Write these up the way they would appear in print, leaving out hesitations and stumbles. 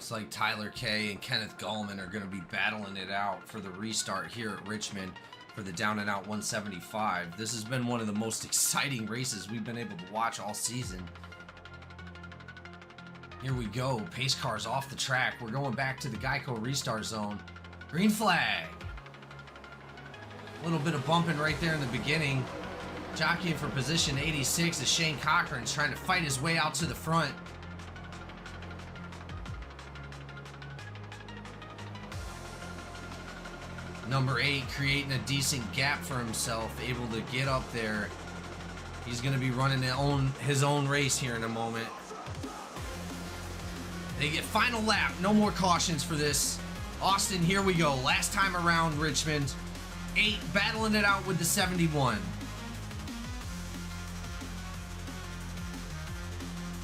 Looks like Tyler K and Kenneth Gallman are going to be battling it out for the restart here at Richmond for the Down and Out 175. This has been one of the most exciting races we've been able to watch all season. Here we go. Pace cars off the track. We're going back to the Geico restart zone. Green flag. A little bit of bumping right there in the beginning. Jockeying for position 86 is Shane Cochran's trying to fight his way out to the front. Number 8 creating a decent gap for himself, able to get up there. He's going to be running his own race here in a moment. They get final lap, no more cautions for this. Austin, here we go. Last time around Richmond. 8 battling it out with the 71.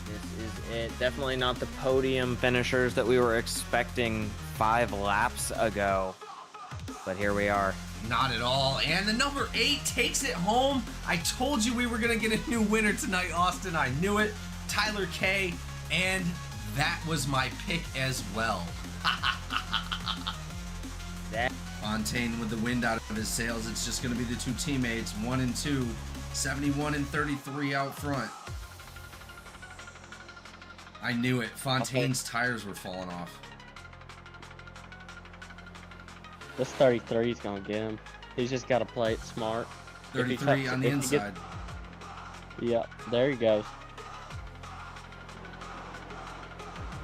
This is it. Definitely not the podium finishers that we were expecting 5 laps ago. But here we are. Not at all. And the number 8 takes it home. I told you we were going to get a new winner tonight, Austin. I knew it. Tyler K. And that was my pick as well. Fontaine with the wind out of his sails. It's just going to be the 2 teammates, 1 and 2. 71 and 33 out front. I knew it. Fontaine's tires were falling off. This 33 is going to get him. He's just got to play it smart. 33 on the inside. Yep, there he goes.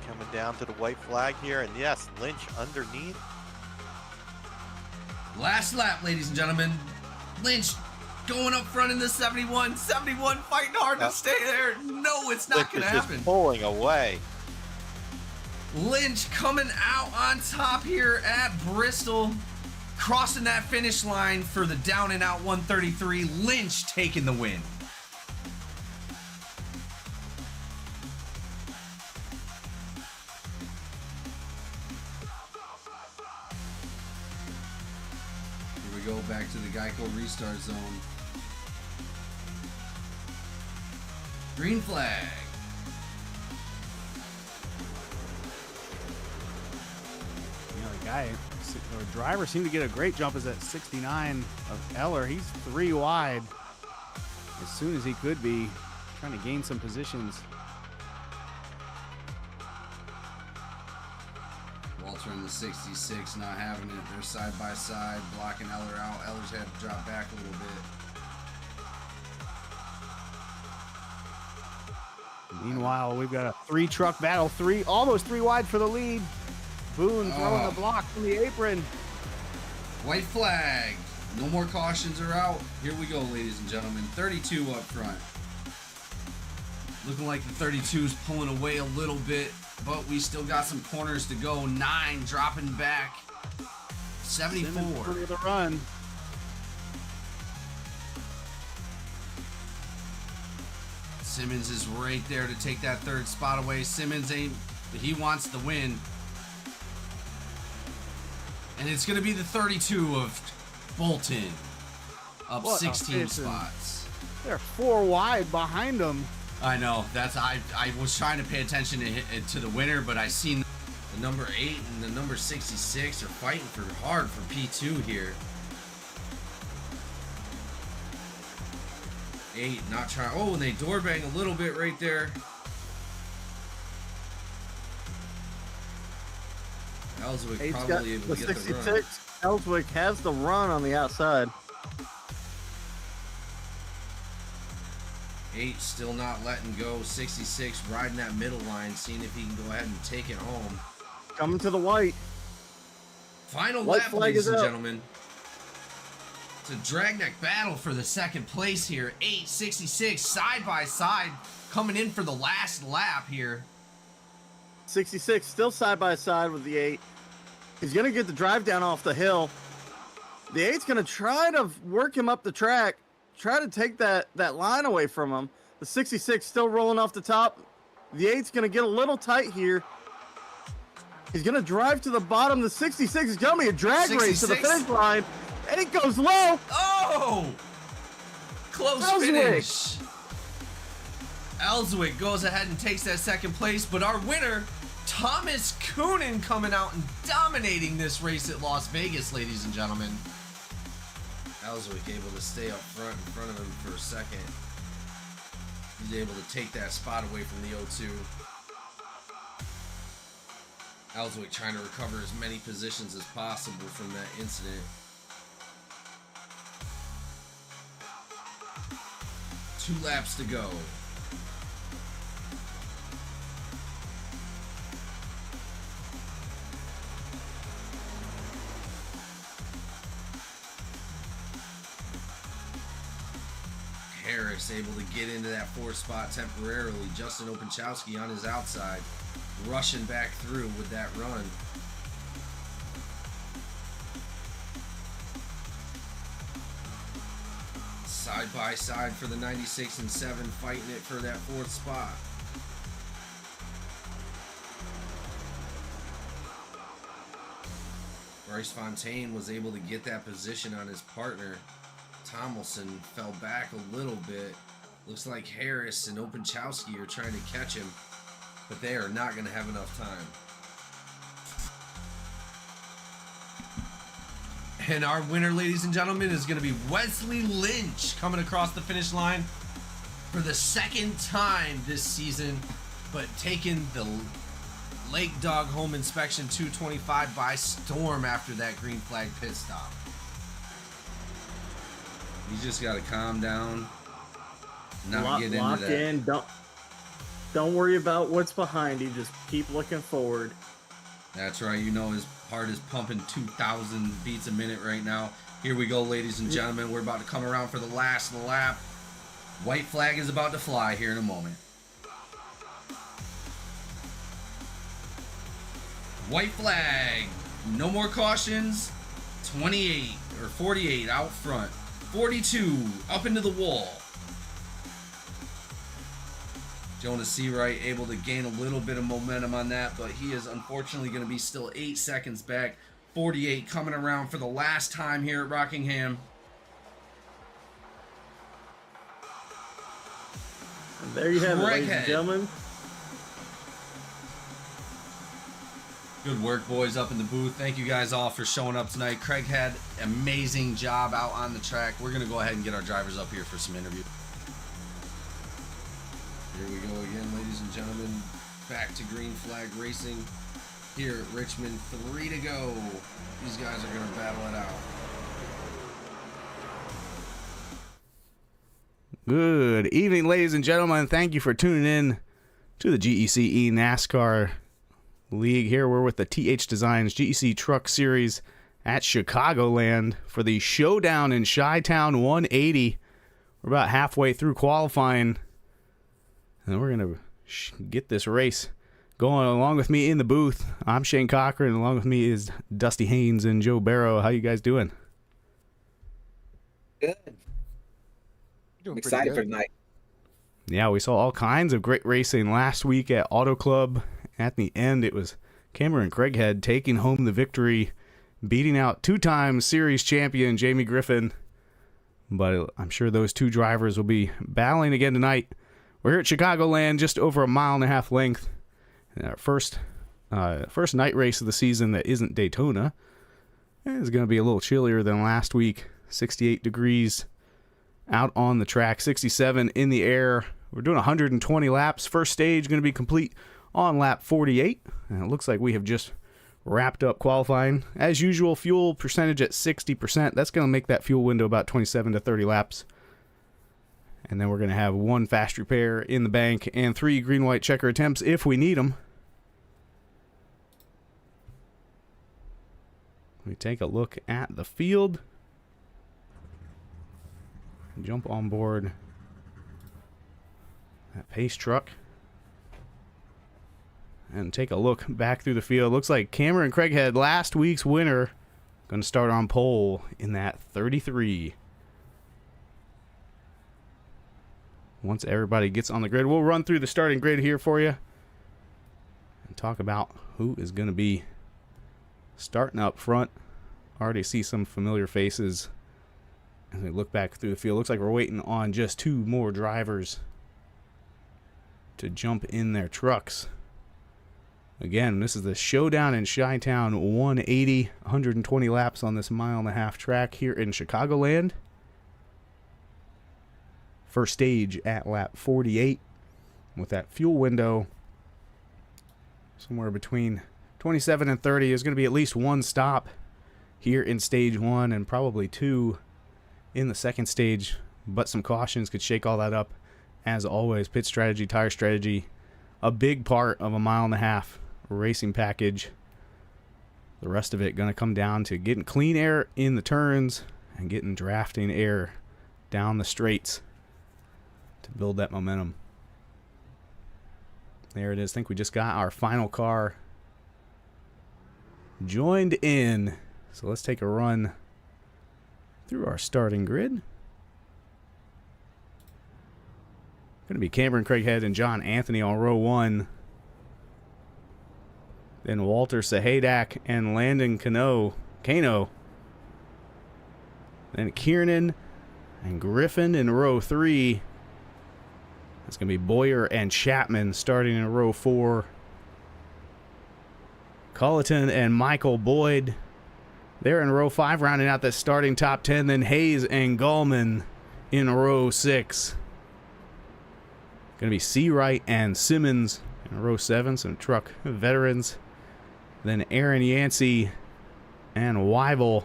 Coming down to the white flag here, and yes, Lynch underneath. Last lap, ladies and gentlemen. Lynch going up front in the 71. 71 fighting hard to stay there. No, it's not going to happen. Just pulling away. Lynch coming out on top here at Bristol, crossing that finish line for the Down and Out 133. Lynch taking the win. Here we go back to the Geico restart zone. Green flag. Or driver seemed to get a great jump. Is at 69 of Eller. He's 3 wide as soon as he could be, trying to gain some positions. Walter in the 66 not having it. They're side by side, blocking Eller out. Eller's had to drop back a little bit. Meanwhile, we've got a 3-truck battle. Almost 3 wide for the lead. Boone throwing the block from the apron. White flag. No more cautions are out. Here we go, ladies and gentlemen. 32 up front. Looking like the 32's pulling away a little bit, but we still got some corners to go. 9 dropping back. 74. For the run. Simmons is right there to take that 3rd spot away. Simmons he wants the win. And it's going to be the 32 of Bolton, up 16 spots. They're 4 wide behind them. I know. I was trying to pay attention to the winner, but I seen the number 8 and the number 66 are fighting hard for P2 here. 8 not trying. Oh, and they door bang a little bit right there. Ellswick probably able to get the run. Ellswick has the run on the outside. 8 still not letting go. 66 riding that middle line, seeing if he can go ahead and take it home. Coming to the white. Final lap, ladies and gentlemen. It's a dragneck battle for the 2nd place here. 8, 66 side by side, coming in for the last lap here. 66 still side by side with the 8. He's going to get the drive down off the hill. The 8's going to try to work him up the track, try to take that line away from him. The 66 still rolling off the top. The 8's going to get a little tight here. He's going to drive to the bottom. The 66 is going to be a drag race to the finish line. And it goes low. Oh! Close finish. Ellswick goes ahead and takes that 2nd place, but our winner, Thomas Coonan coming out and dominating this race at Las Vegas, ladies and gentlemen. Ellswick able to stay up front in front of him for a second. He's able to take that spot away from the 0-2. Ellswick trying to recover as many positions as possible from that incident. 2 laps to go. Harris able to get into that 4th spot temporarily. Justin Openchowski on his outside, rushing back through with that run. Side by side for the 96 and 7, fighting it for that 4th spot. Bryce Fontaine was able to get that position on his partner. Tomlinson fell back a little bit. Looks like Harris and Openchowski are trying to catch him, but they are not going to have enough time. And our winner, ladies and gentlemen, is going to be Wesley Lynch coming across the finish line for the 2nd time this season, but taking the Lake Dog Home Inspection 225 by storm after that green flag pit stop. You just got to calm down, not get into that. In. Don't worry about what's behind you. Just keep looking forward. That's right. You know his heart is pumping 2,000 beats a minute right now. Here we go, ladies and gentlemen. We're about to come around for the last lap. White flag is about to fly here in a moment. White flag. No more cautions. 28 or 48 out front. 42 up into the wall. Jonas Seawright able to gain a little bit of momentum on that, but he is unfortunately going to be still 8 seconds back. 48 coming around for the last time here at Rockingham. And there you have it, ladies and gentlemen. Good work, boys, up in the booth. Thank you guys all for showing up tonight. Craig had an amazing job out on the track. We're going to go ahead and get our drivers up here for some interview. Here we go again, ladies and gentlemen. Back to green flag racing here at Richmond. 3 to go. These guys are going to battle it out. Good evening, ladies and gentlemen. Thank you for tuning in to the GEC NASCAR League. Here we're with the THDesigns GEC Truck Series at Chicagoland for the SHowdown in Chitown 180. We're about halfway through qualifying, and we're going to get this race going. Along with me in the booth, I'm Shane Cochran. Along with me is Dusty Haynes and Joe Barrow. How you guys doing? Good. I'm excited for tonight. Yeah, we saw all kinds of great racing last week at Auto Club. At the end, it was Cameron Craighead taking home the victory, beating out 2-time series champion Jamie Griffin. But I'm sure those 2 drivers will be battling again tonight. We're here at Chicagoland, just over a 1.5 mile length. Our first night race of the season that isn't Daytona. It's going to be a little chillier than last week. 68 degrees out on the track, 67 in the air. We're doing 120 laps. First stage going to be complete on lap 48. And it looks like we have just wrapped up qualifying. As usual, fuel percentage at 60%. That's going to make that fuel window about 27 to 30 laps. And then we're going to have 1 fast repair in the bank and 3 green-white checker attempts if we need them. We take a look at the field. Jump on board that pace truck and take a look back through the field. Looks like Cameron Craighead, last week's winner, going to start on pole in that 33. Once everybody gets on the grid, we'll run through the starting grid here for you and talk about who is going to be starting up front. Already see some familiar faces as we look back through the field. Looks like we're waiting on just 2 more drivers to jump in their trucks. Again, this is the Showdown in Chitown 180, 120 laps on this 1.5 mile track here in Chicagoland. First stage at lap 48 with that fuel window somewhere between 27 and 30. There's going to be at least one stop here in stage 1 and probably 2 in the second stage, but some cautions could shake all that up. As always, pit strategy, tire strategy, a big part of a 1.5 mile racing package. The rest of it going to come down to getting clean air in the turns and getting drafting air down the straights to build that momentum. There it is. I think we just got our final car joined in. So let's take a run through our starting grid. Going to be Cameron Craighead and John Anthony on row 1. Then Walter Sahadak and Landon Kano. Then Kiernan and Griffin in row 3. It's going to be Boyer and Chapman starting in row 4. Culleton and Michael Boyd, they're in row 5, rounding out the starting top 10. Then Hayes and Gallman in row 6. Going to be Seawright and Simmons in row 7, some truck veterans. Then Aaron Yancey and Weibel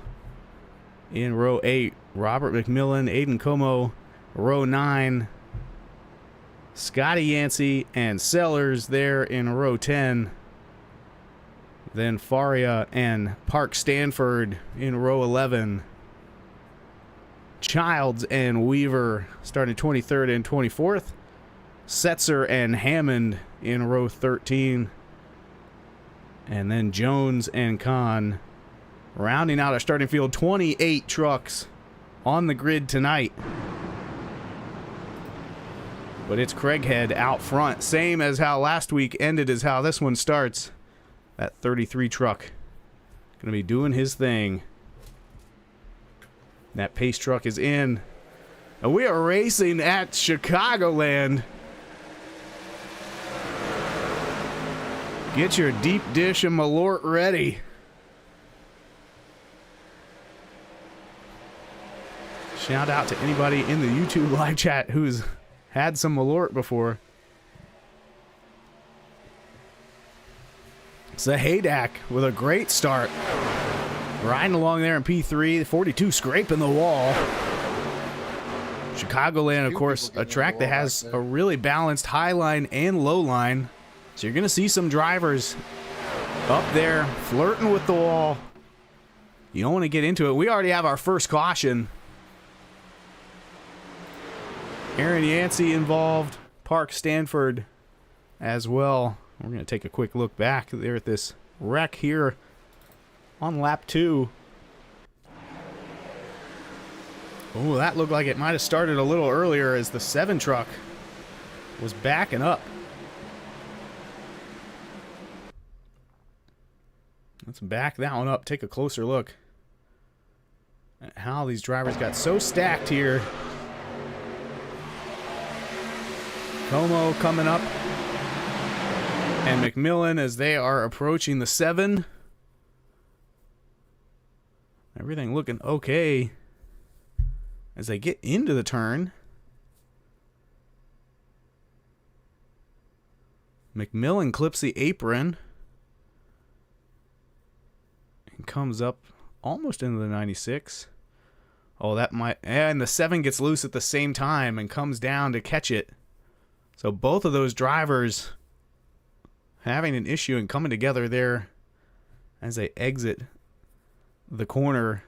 in row 8. Robert McMillan, Aiden Como, row 9. Scotty Yancey and Sellers there in row 10. Then Faria and Park Stanford in row 11. Childs and Weaver starting 23rd and 24th. Setzer and Hammond in row 13. And then Jones and Kahn rounding out our starting field. 28 trucks on the grid tonight. But it's Craighead out front. Same as how last week ended as how this one starts. That 33 truck going to be doing his thing. That pace truck is in. And we are racing at Chicagoland. Get your deep dish and Malort ready. Shout out to anybody in the YouTube live chat who's had some Malort before. Zahadak with a great start. Riding along there in P3. 42 scraping the wall. Chicagoland, of course, a track that has a really balanced high line and low line. So you're going to see some drivers up there flirting with the wall. You don't want to get into it. We already have our first caution. Aaron Yancey involved. Park Stanford as well. We're going to take a quick look back there at this wreck here on lap 2. Oh, that looked like it might have started a little earlier as the 7 truck was backing up. Let's back that one up, take a closer look at how these drivers got so stacked here. Como coming up. And McMillan as they are approaching the 7. Everything looking okay as they get into the turn. McMillan clips the apron and comes up almost into the 96. Oh, that might... And the 7 gets loose at the same time and comes down to catch it. So both of those drivers having an issue and coming together there as they exit the corner.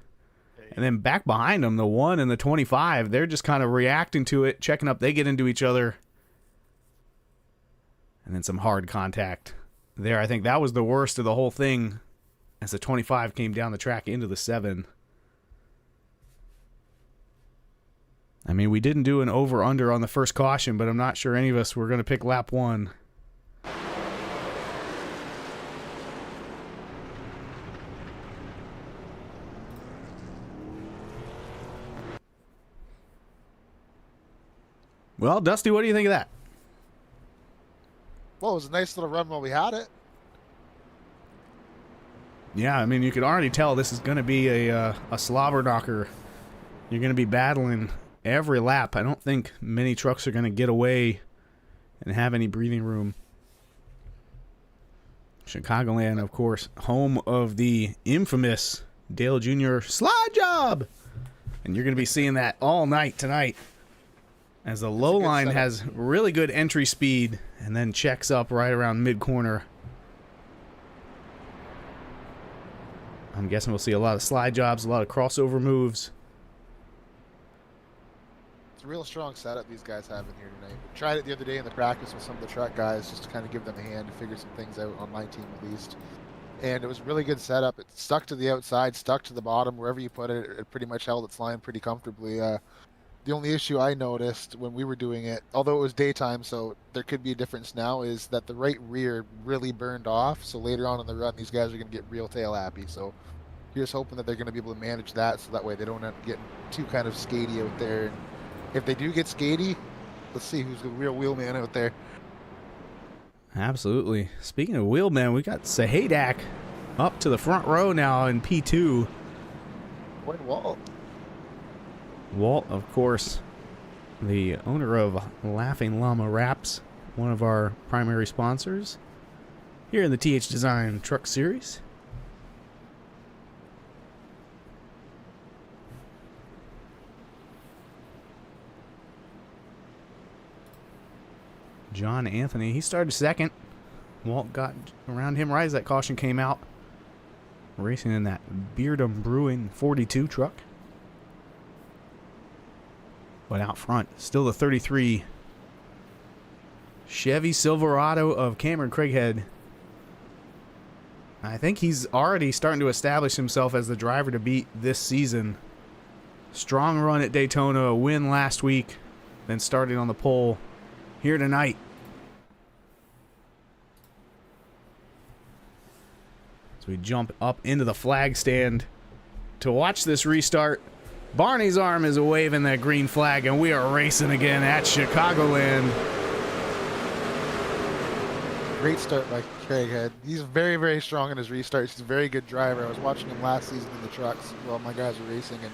And then back behind them, the 1 and the 25, they're just kind of reacting to it, checking up. They get into each other. And then some hard contact there. I think that was the worst of the whole thing as the 25 came down the track into the 7. I mean, we didn't do an over-under on the first caution, but I'm not sure any of us were going to pick lap 1. Well, Dusty, what do you think of that? Well, it was a nice little run while we had it. Yeah, I mean, you could already tell this is going to be a slobber knocker. You're going to be battling every lap. I don't think many trucks are going to get away and have any breathing room. Chicagoland, of course, home of the infamous Dale Jr. slide job. And you're going to be seeing that all night tonight, as the low line has really good entry speed and then checks up right around mid-corner. I'm guessing we'll see a lot of slide jobs, a lot of crossover moves. It's a real strong setup these guys have in here tonight. We tried it the other day in the practice with some of the truck guys just to kind of give them a hand to figure some things out on my team at least. And it was a really good setup. It stuck to the outside, stuck to the bottom, wherever you put it, it pretty much held its line pretty comfortably. The only issue I noticed when we were doing it, although it was daytime, so there could be a difference now, is that the right rear really burned off. So later on in the run, these guys are going to get real tail happy. So here's hoping that they're going to be able to manage that, so that way they don't end up getting too kind of skatey out there. And if they do get skatey, let's see who's the real wheelman out there. Absolutely. Speaking of wheelmen, we got Sahaydak up to the front row now in P2. Boy, Walt. Walt, of course, the owner of Laughing Llama Wraps, one of our primary sponsors here in the THDesign Truck Series. John Anthony, he started second. Walt got around him right as that caution came out. Racing in that Beardum Brewing 42 truck. But out front, still the 33 Chevy Silverado of Cameron Craighead. I think he's already starting to establish himself as the driver to beat this season. Strong run at Daytona, a win last week, then started on the pole here tonight. So we jump up into the flag stand to watch this restart. Barney's arm is waving that green flag, and we are racing again at Chicagoland. Great start by Craighead. He's very, very strong in his restarts. He's a very good driver. I was watching him last season in the trucks while my guys were racing, and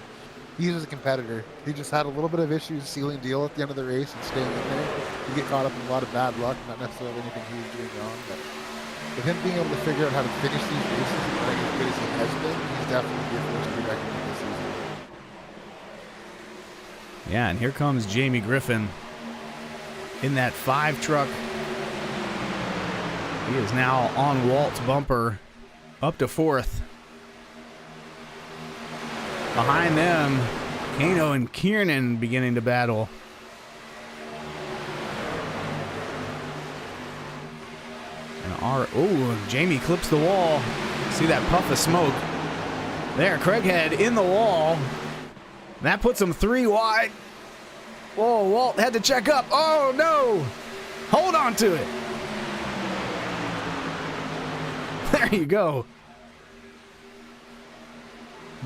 he was a competitor. He just had a little bit of issues sealing deal at the end of the race and staying in there. You get caught up in a lot of bad luck, not necessarily anything he was doing wrong, but with him being able to figure out how to finish these races and playing as good as he has been, he's definitely a force to be reckoned with this season. Yeah, and here comes Jamie Griffin in that 5 truck. He is now on Walt's bumper, up to 4th. Behind them, Kano and Kiernan beginning to battle. And Jamie clips the wall. See that puff of smoke. There, Craighead in the wall. That puts him 3 wide. Whoa, Walt had to check up. Oh, no. Hold on to it. There you go.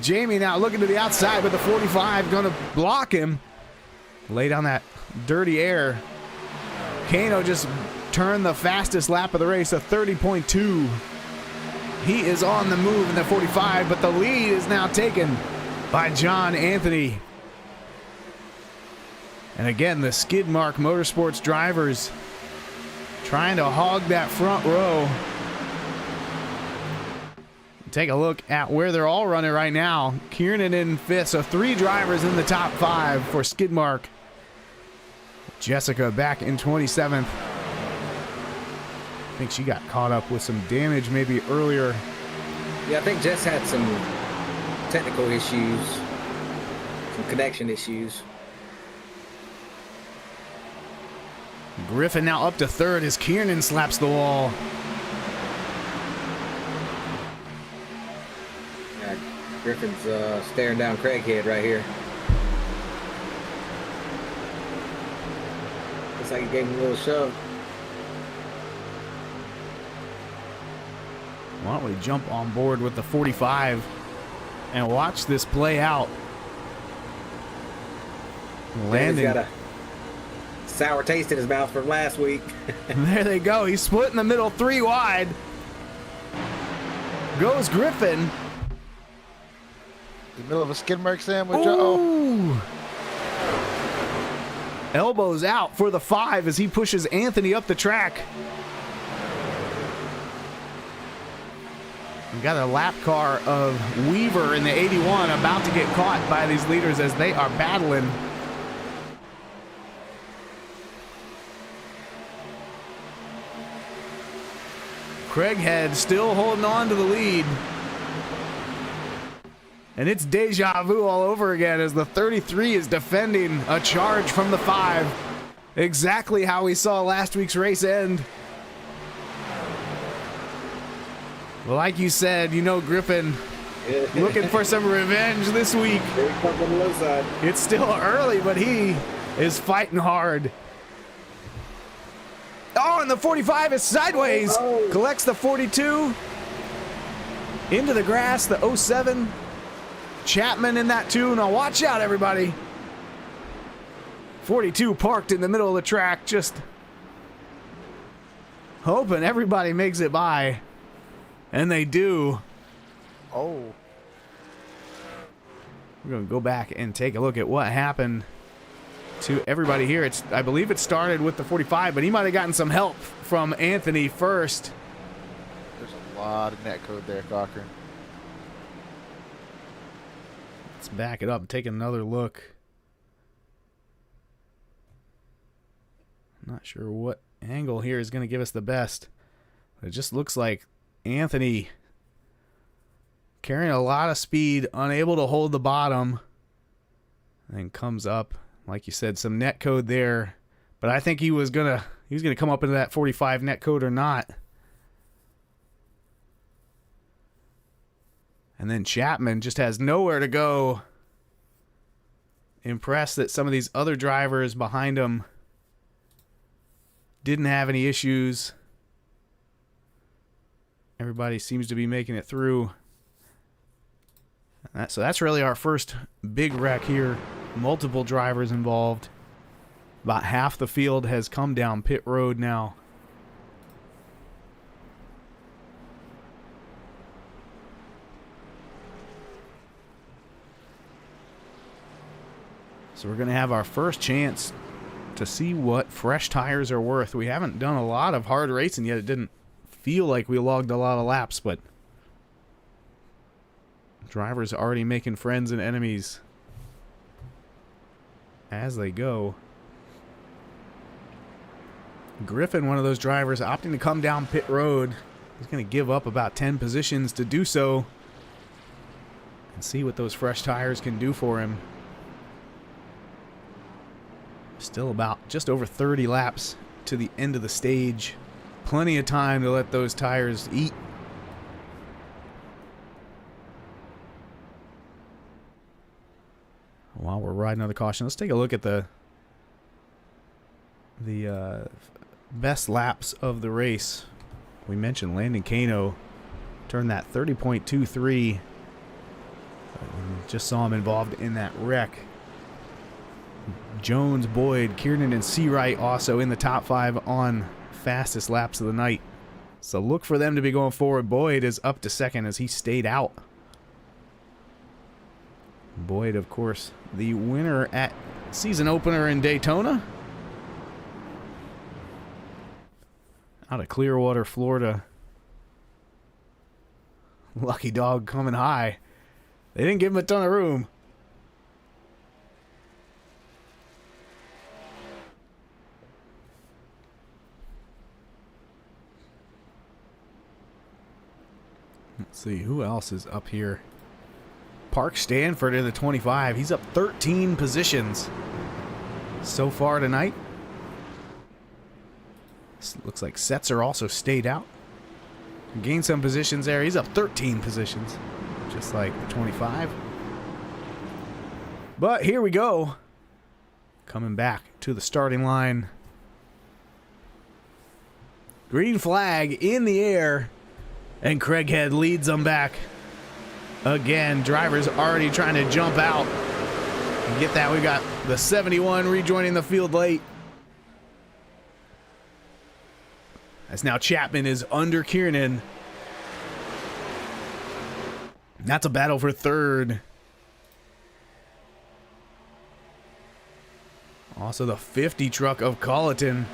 Jamie now looking to the outside, but the 45 going to block him. Lay down that dirty air. Kano just turned the fastest lap of the race, a 30.2. He is on the move in the 45, but the lead is now taken by John Anthony. And again, the Skidmark Motorsports drivers trying to hog that front row. Take a look at where they're all running right now. Kiernan in 5th, so 3 drivers in the top 5 for Skidmark. Jessica back in 27th. I think she got caught up with some damage maybe earlier. Yeah, I think Jess had some technical issues, some connection issues. Griffin now up to 3rd as Kiernan slaps the wall. Yeah, Griffin's staring down Craighead right here. Looks like he gave him a little shove. Why don't we jump on board with the 45 and watch this play out. Landing. He's got a sour taste in his mouth from last week. There they go. He's split in the middle, 3 wide. goes Griffin. In the middle of a skid mark sandwich. Uh-oh. Ooh. Elbows out for the 5 as he pushes Anthony up the track. We got a lap car of Weaver in the 81 about to get caught by these leaders as they are battling. Craighead still holding on to the lead. And it's deja vu all over again as the 33 is defending a charge from the 5. Exactly how we saw last week's race end. Well, like you said, you know Griffin looking for some revenge this week. Here he comes on the low side. It's still early, but he is fighting hard. Oh, and the 45 is sideways. Oh. Collects the 42. Into the grass, the 07. Chapman in that too. Now watch out, everybody. 42 parked in the middle of the track, just hoping everybody makes it by. And they do. Oh. We're going to go back and take a look at what happened to everybody here. I believe it started with the 45, but he might have gotten some help from Anthony first. There's a lot of net code there, Cochran. Let's back it up and take another look. Not sure what angle here is going to give us the best. It just looks like Anthony carrying a lot of speed, unable to hold the bottom, and then comes up. Like you said, some net code there, but I think he was gonna come up into that 45 net code or not. And then Chapman just has nowhere to go. Impressed that some of these other drivers behind him didn't have any issues. Everybody seems to be making it through. So that's really our first big wreck here. Multiple drivers involved. About half the field has come down pit road now. So we're going to have our first chance to see what fresh tires are worth. We haven't done a lot of hard racing yet. It didn't feel like we logged a lot of laps, but drivers are already making friends and enemies as they go. Griffin, one of those drivers, opting to come down pit road. He's going to give up about 10 positions to do so and see what those fresh tires can do for him. Still about just over 30 laps to the end of the stage. Plenty of time to let those tires eat. While we're riding on the caution, let's take a look at the best laps of the race. We mentioned Landon Kano turned that 30.23. Just saw him involved in that wreck. Jones, Boyd, Kiernan, and Seawright also in the top 5 on fastest laps of the night. So look for them to be going forward. Boyd is up to second as he stayed out. Boyd, of course, the winner at season opener in Daytona. Out of Clearwater, Florida. Lucky dog coming high. They didn't give him a ton of room. Let's see, who else is up here? Park Stanford in the 25. He's up 13 positions so far tonight. This looks like Setzer also stayed out. Gained some positions there. He's up 13 positions, just like the 25. But here we go. Coming back to the starting line. Green flag in the air. And Craighead leads them back. Again, drivers already trying to jump out. And get that, we got the 71 rejoining the field late. As now Chapman is under Kiernan. That's a battle for third. Also the 50 truck of Colleton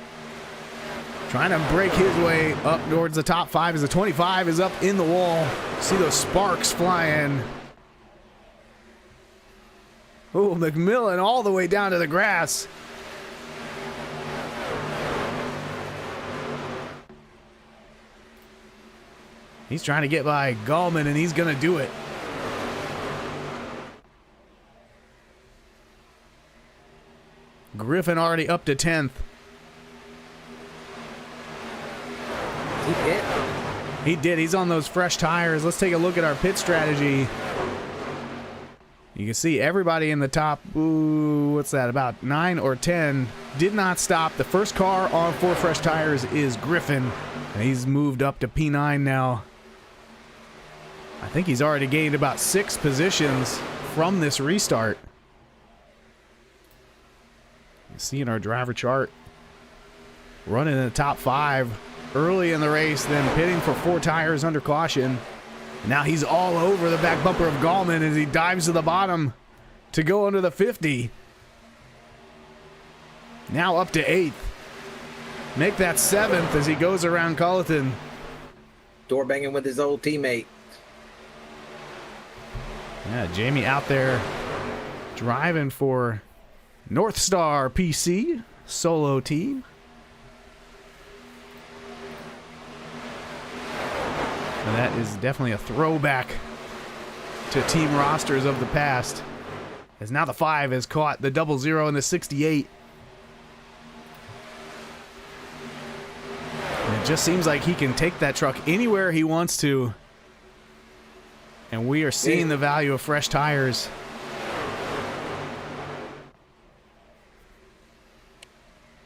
trying to break his way up towards the top 5 as the 25 is up in the wall. See those sparks flying. Oh, McMillan all the way down to the grass. He's trying to get by Gallman, and he's going to do it. Griffin already up to 10th. He hit. He did. He's on those fresh tires. Let's take a look at our pit strategy. You can see everybody in the top, what's that, about 9 or 10 did not stop. The first car on 4 fresh tires is Griffin, and he's moved up to P9 now. I think he's already gained about 6 positions from this restart. You see in our driver chart, running in the top 5 early in the race, then pitting for 4 tires under caution. Now he's all over the back bumper of Gallman as he dives to the bottom to go under the 50. Now up to 8th. Make that 7th as he goes around Colleton. Door banging with his old teammate. Yeah, Jamie out there driving for North Star PC solo team. And that is definitely a throwback to team rosters of the past. As now the 5 has caught the 00 and the 68. And it just seems like he can take that truck anywhere he wants to. And we are seeing the value of fresh tires.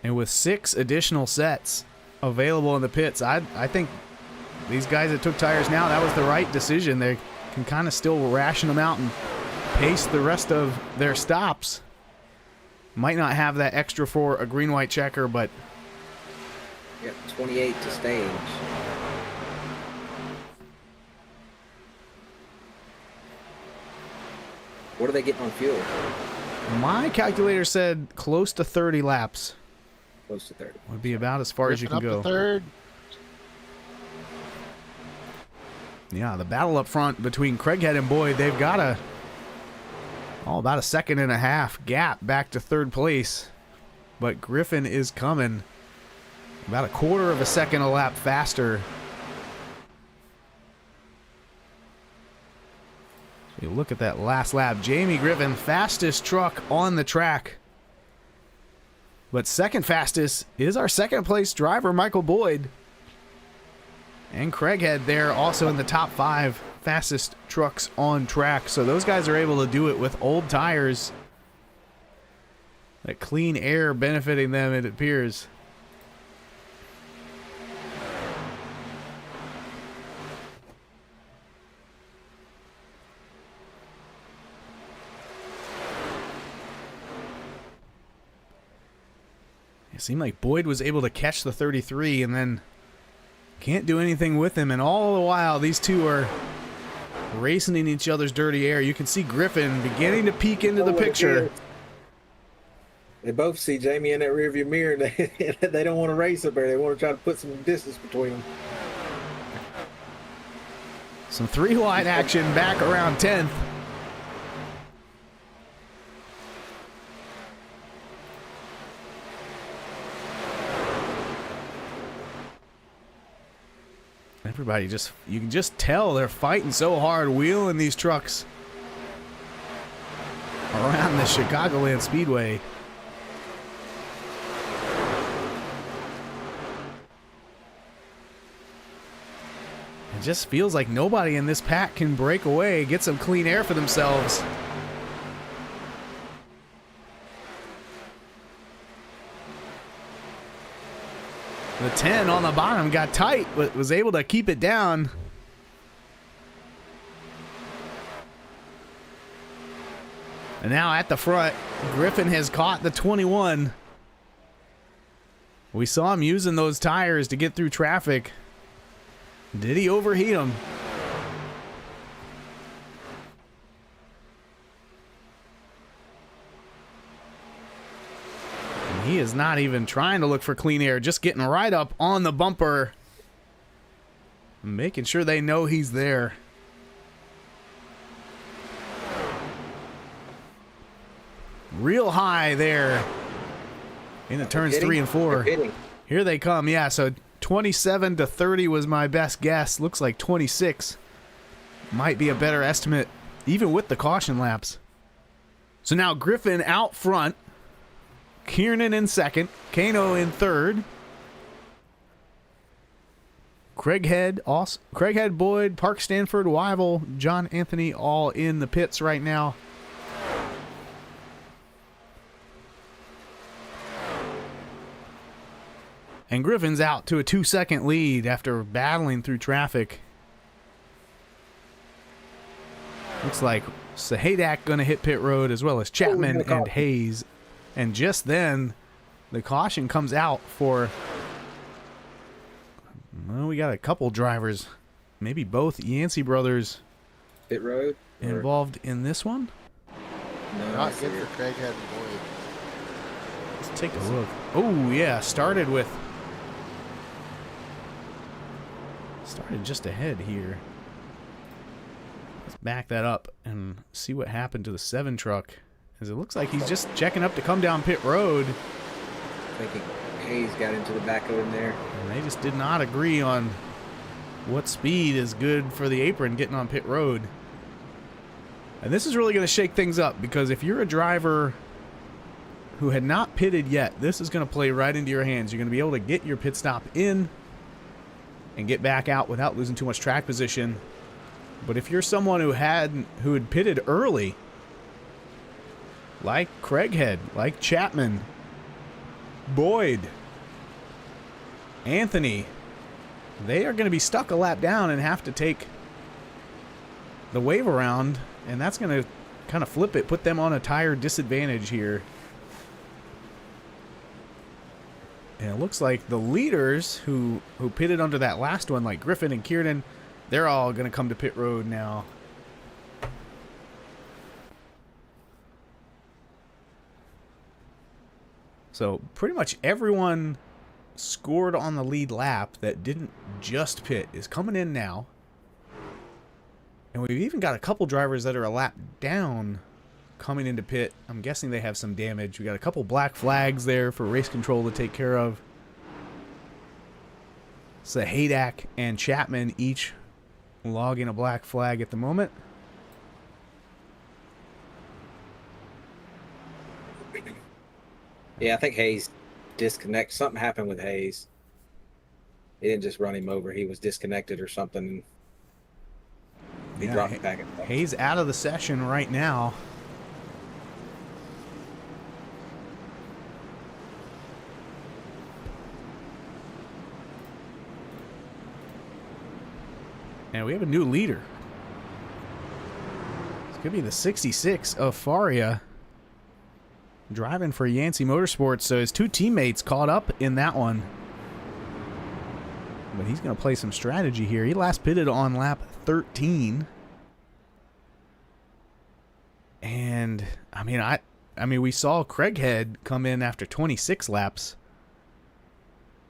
And with 6 additional sets available in the pits, I think these guys that took tires now, that was the right decision. They can kind of still ration them out and pace the rest of their stops. Might not have that extra for a green-white checker, but... Yeah, 28 to stage. What are they getting on fuel? My calculator said close to 30 laps. Close to 30. Would be about as far as you can Up to go. third. Yeah, the battle up front between Craighead and Boyd, they've got about a 1.5 seconds gap back to 3rd place. But Griffin is coming about 1/4 second a lap faster. You look at that last lap. Jamie Griffin, fastest truck on the track. But second fastest is our 2nd place driver, Michael Boyd. And Craighead there also in the top 5 fastest trucks on track. So those guys are able to do it with old tires. That clean air benefiting them, it appears. It seemed like Boyd was able to catch the 33 and then can't do anything with him. And all the while, these two are racing in each other's dirty air. You can see Griffin beginning to peek into the picture. They both see Jamie in that rearview mirror. They don't want to race up there. They want to try to put some distance between them. Some 3-wide action back around 10th. Everybody you can just tell they're fighting so hard, wheeling these trucks around the Chicagoland Speedway. It just feels like nobody in this pack can break away, get some clean air for themselves. The 10 on the bottom got tight, but was able to keep it down. And now at the front, Griffin has caught the 21. We saw him using those tires to get through traffic. Did he overheat them? not even trying to look for clean air, just getting right up on the bumper, making sure they know he's there. Real high there in the turns 3 and 4. Here they come. Yeah, so 27 to 30 was my best guess. Looks like 26 might be a better estimate, even with the caution laps. So now Griffin out front, Kiernan in second, Kano in third, Craighead, Boyd, Park Stanford, Wyville, John Anthony all in the pits right now. And Griffin's out to a 2-second lead after battling through traffic. Looks like Sahadak going to hit pit road, as well as Chapman and Hayes. And just then, the caution comes out for... Well, we got a couple drivers, maybe both Yancey brothers, Pit road involved in this one. No, Not good for Craighead and Boyd. Let's take a look. Oh yeah, started just ahead here. Let's back that up and see what happened to the 7 truck, as it looks like he's just checking up to come down pit road. thinking Hayes got into the back of him there. And they just did not agree on what speed is good for the apron getting on pit road. And this is really going to shake things up, because if you're a driver who had not pitted yet, this is going to play right into your hands. You're going to be able to get your pit stop in and get back out without losing too much track position. But if you're someone who had pitted early, like Craighead, like Chapman, Boyd, Anthony, they are going to be stuck a lap down and have to take the wave around, and that's going to kind of flip it, put them on a tire disadvantage here. And it looks like the leaders who pitted under that last one, like Griffin and Kiernan, they're all going to come to pit road now. So pretty much everyone scored on the lead lap that didn't just pit is coming in now. And we've even got a couple drivers that are a lap down coming into pit. I'm guessing they have some damage. We got a couple black flags there for race control to take care of. Sahadak and Chapman each logging a black flag at the moment. Yeah, I think Hayes disconnect. Something happened with Hayes. He didn't just run him over. He was disconnected or something. He dropped it back. Hayes out of the session right now. And we have a new leader. It's going to be the 66 of Faria, driving for Yancey Motorsports. So his two teammates caught up in that one. But he's going to play some strategy here. He last pitted on lap 13. And I mean we saw Craighead come in after 26 laps.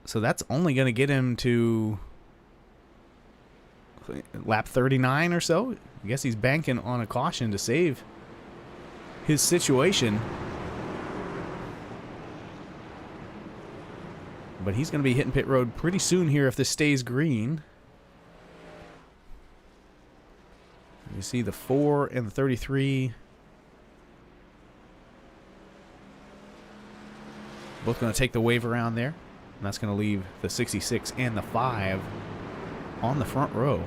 So that's only going to get him to lap 39 or so. I guess he's banking on a caution to save his situation. But he's going to be hitting pit road pretty soon here if this stays green. You see the 4 and the 33. Both going to take the wave around there. And that's going to leave the 66 and the 5 on the front row.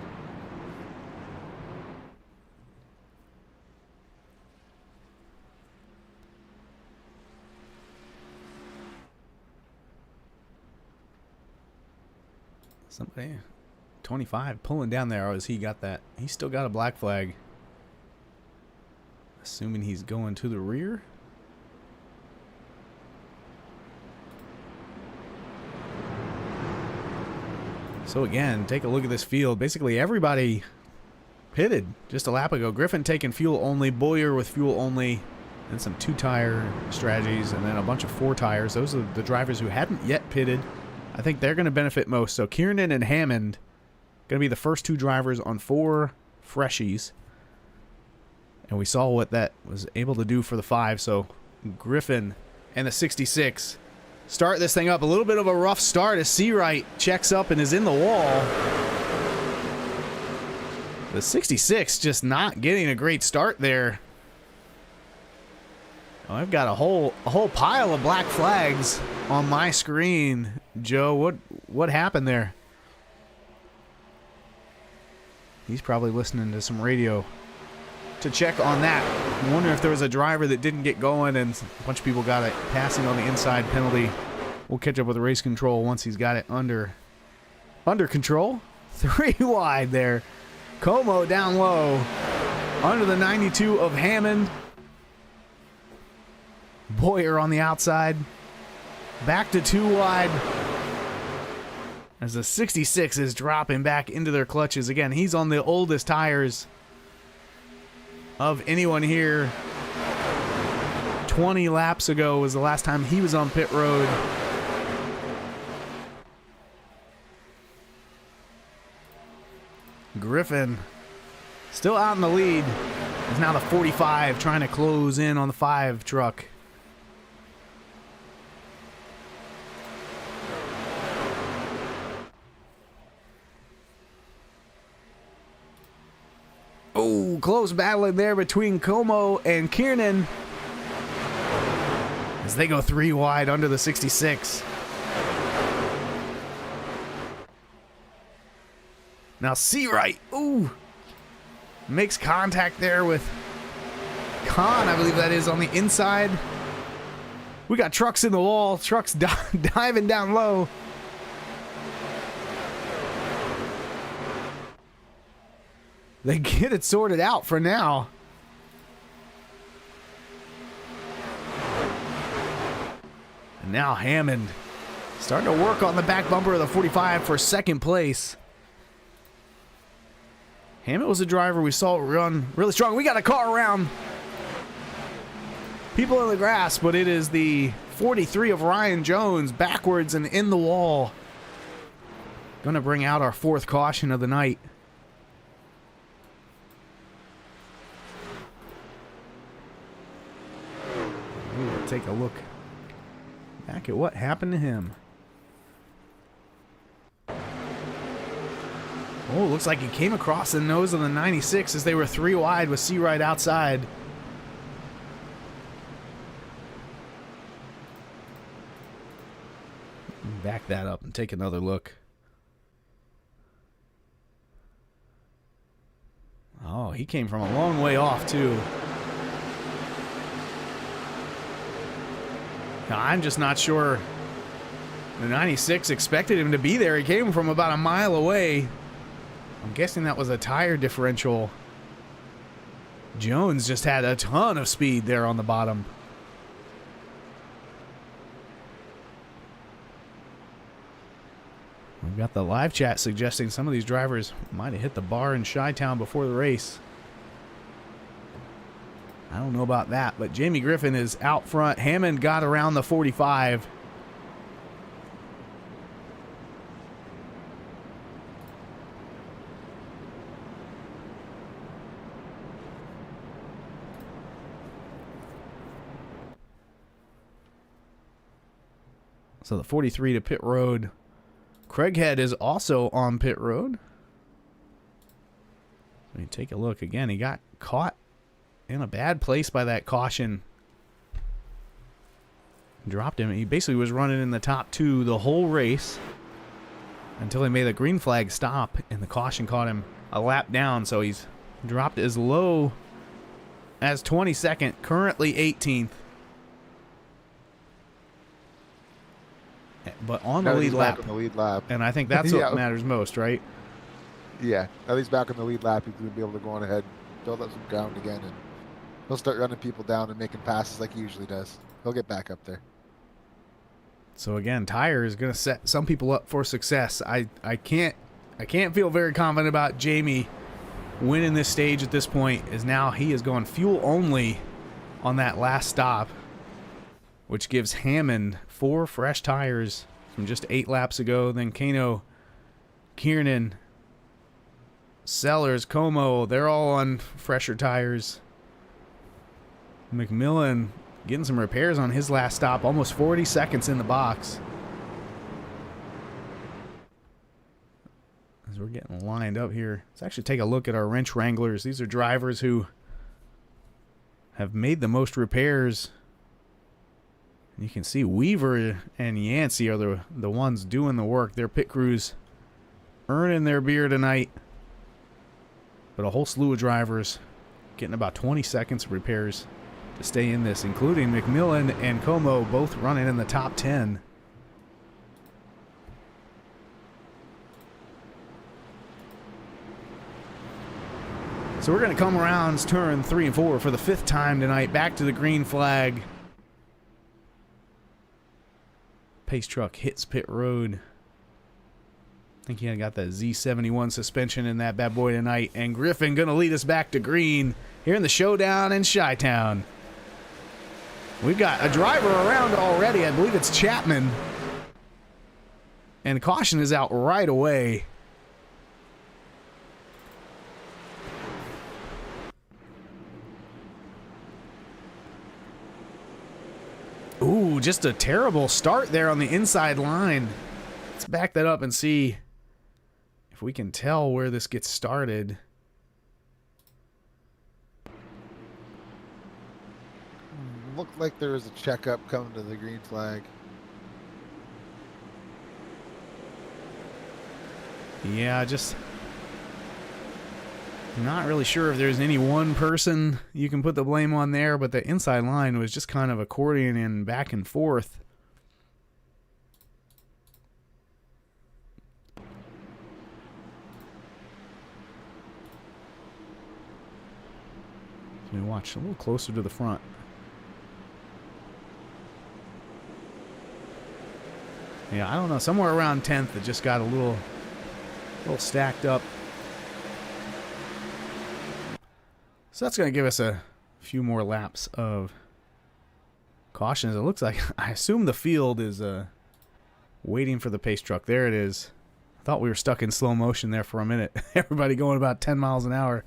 Somebody, 25, pulling down there as he got that. He's still got a black flag. Assuming he's going to the rear. So again, take a look at this field. Basically everybody pitted just a lap ago. Griffin taking fuel only, Boyer with fuel only, and some 2-tire strategies, and then a bunch of 4 tires. Those are the drivers who hadn't yet pitted. I think they're going to benefit most. So Kiernan and Hammond going to be the first 2 drivers on 4 freshies. And we saw what that was able to do for the 5. So Griffin and the 66 start this thing up. A little bit of a rough start as Seawright checks up and is in the wall. The 66 just not getting a great start there. Oh, I've got a whole pile of black flags on my screen. Joe, what happened there? He's probably listening to some radio to check on that. I wonder if there was a driver that didn't get going and a bunch of people got it passing on the inside penalty. We'll catch up with the race control once he's got it under control. 3 wide there. Como down low. Under the 92 of Hammond. Boyer on the outside. Back to 2 wide. As the 66 is dropping back into their clutches. Again, he's on the oldest tires of anyone here. 20 laps ago was the last time he was on pit road. Griffin still out in the lead. Is now the 45 trying to close in on the 5 truck. Oh, close battle in there between Como and Kiernan as they go 3 wide under the 66. Now Seawright, ooh, makes contact there with Khan, I believe that is, on the inside. We got trucks in the wall, trucks diving down low. They get it sorted out for now. And now Hammond starting to work on the back bumper of the 45 for second place. Hammond was a driver we saw run really strong. We got a car around. People in the grass, but it is the 43 of Ryan Jones backwards and in the wall. Gonna bring out our 4th caution of the night. We'll take a look back at what happened to him. Oh, looks like he came across the nose of the 96 as they were 3 wide with Seawright outside. Back that up and take another look. Oh, he came from a long way off, too. Now, I'm just not sure the 96 expected him to be there. He came from about a mile away. I'm guessing that was a tire differential. Jones just had a ton of speed there on the bottom. We've got the live chat suggesting some of these drivers might have hit the bar in Chitown before the race. I don't know about that, but Jamie Griffin is out front. Hammond got around the 45. So the 43 to pit road. Craighead is also on pit road. Let me take a look again. He got caught in a bad place by that caution. Dropped him. He basically was running in the top 2 the whole race until he made the green flag stop, and the caution caught him a lap down. So he's dropped as low as 22nd, currently 18th. But on the lead lap. On the lead lap. And I think that's what matters most, right? Yeah, at least back on the lead lap, he's going to be able to go on ahead, build up some ground again, and he'll start running people down and making passes like he usually does. He'll get back up there. So again, Tire is going to set some people up for success. I can't feel very confident about Jamie winning this stage at this point, as now he is going fuel only on that last stop, which gives Hammond 4 fresh tires from just 8 laps ago. Then Kano, Kiernan, Sellers, Como, they're all on fresher tires. McMillan getting some repairs on his last stop, almost 40 seconds in the box. As we're getting lined up here, let's actually take a look at our wrench wranglers. These are drivers who have made the most repairs. And you can see Weaver and Yancey are the ones doing the work. Their pit crews earning their beer tonight. But a whole slew of drivers getting about 20 seconds of repairs to stay in this, including McMillan and Como both running in the top 10. So we're going to come around turn 3 and 4 for the 5th time tonight. Back to the green flag. Pace truck hits pit road. I think he got that Z71 suspension in that bad boy tonight. And Griffin going to lead us back to green here in the showdown in Chitown. We've got a driver around already. I believe it's Chapman. And caution is out right away. Ooh, just a terrible start there on the inside line. Let's back that up and see if we can tell where this gets started. Looked like there was a checkup coming to the green flag. Yeah, just not really sure if there's any one person you can put the blame on there, but the inside line was just kind of accordioning back and forth. Let me watch a little closer to the front. Yeah, I don't know. Somewhere around 10th, it just got a little stacked up. So that's going to give us a few more laps of cautions. It looks like, I assume the field is waiting for the pace truck. There it is. I thought we were stuck in slow motion there for a minute. Everybody going about 10 miles an hour.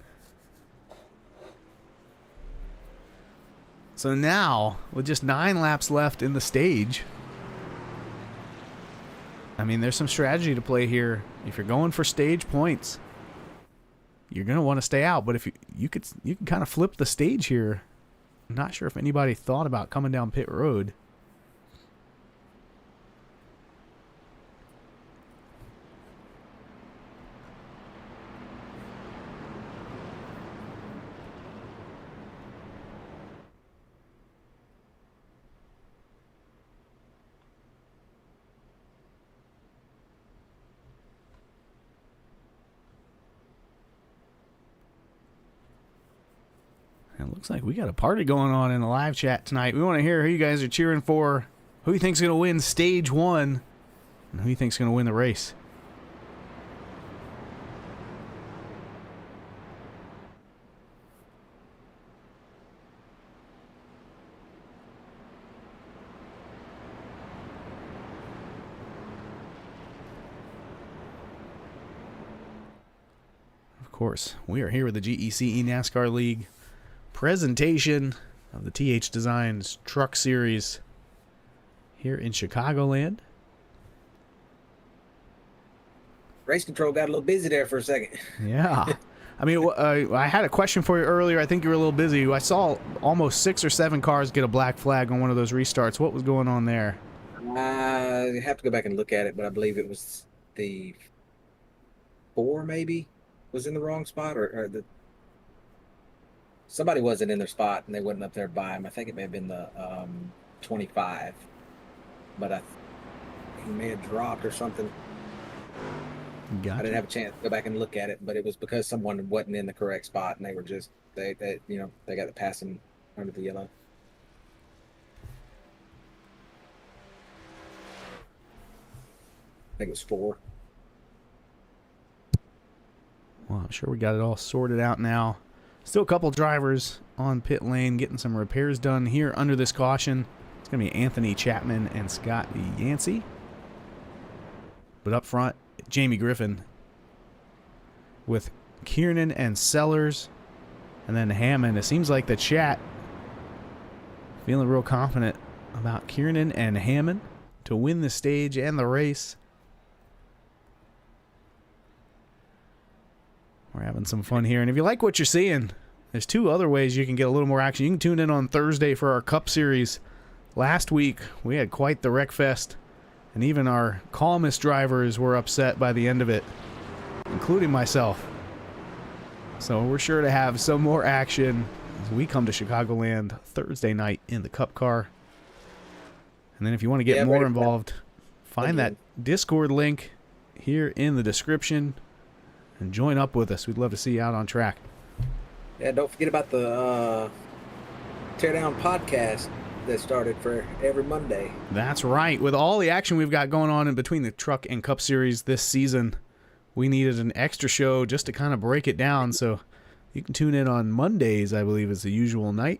So now, with just 9 laps left in the stage, I mean, there's some strategy to play here. If you're going for stage points, you're going to want to stay out. But if you can kind of flip the stage here. I'm not sure if anybody thought about coming down pit road. It looks like we got a party going on in the live chat tonight. We want to hear who you guys are cheering for, who you think's going to win stage 1, and who you think's going to win the race. Of course, we are here with the GEC NASCAR League presentation of the THDesigns Truck Series here in Chicagoland. Race control got a little busy there for a second. Yeah. I mean, I had a question for you earlier. I think you were a little busy. I saw almost 6 or 7 cars get a black flag on one of those restarts. What was going on there? I have to go back and look at it, but I believe it was the 4 maybe was in the wrong spot, or the somebody wasn't in their spot and they wasn't up there by him. I think it may have been the 25, but he may have dropped or something. Gotcha. I didn't have a chance to go back and look at it, but it was because someone wasn't in the correct spot and they were just they got the passing under the yellow. I think it was 4. Well, I'm sure we got it all sorted out now. Still a couple drivers on pit lane, getting some repairs done here under this caution. It's going to be Anthony Chapman and Scott Yancey. But up front, Jamie Griffin with Kiernan and Sellers. And then Hammond. It seems like the chat feeling real confident about Kiernan and Hammond to win the stage and the race. We're having some fun here. And if you like what you're seeing, there's two other ways you can get a little more action. You can tune in on Thursday for our Cup Series. Last week, we had quite the wreck fest. And even our calmest drivers were upset by the end of it, including myself. So we're sure to have some more action as we come to Chicagoland Thursday night in the Cup car. And then if you want to get more involved, find that Discord link here in the description and join up with us. We'd love to see you out on track. Yeah, don't forget about the Teardown podcast that started for every Monday. That's right. With all the action we've got going on in between the Truck and Cup Series this season, we needed an extra show just to kind of break it down. So you can tune in on Mondays, I believe, is the usual night.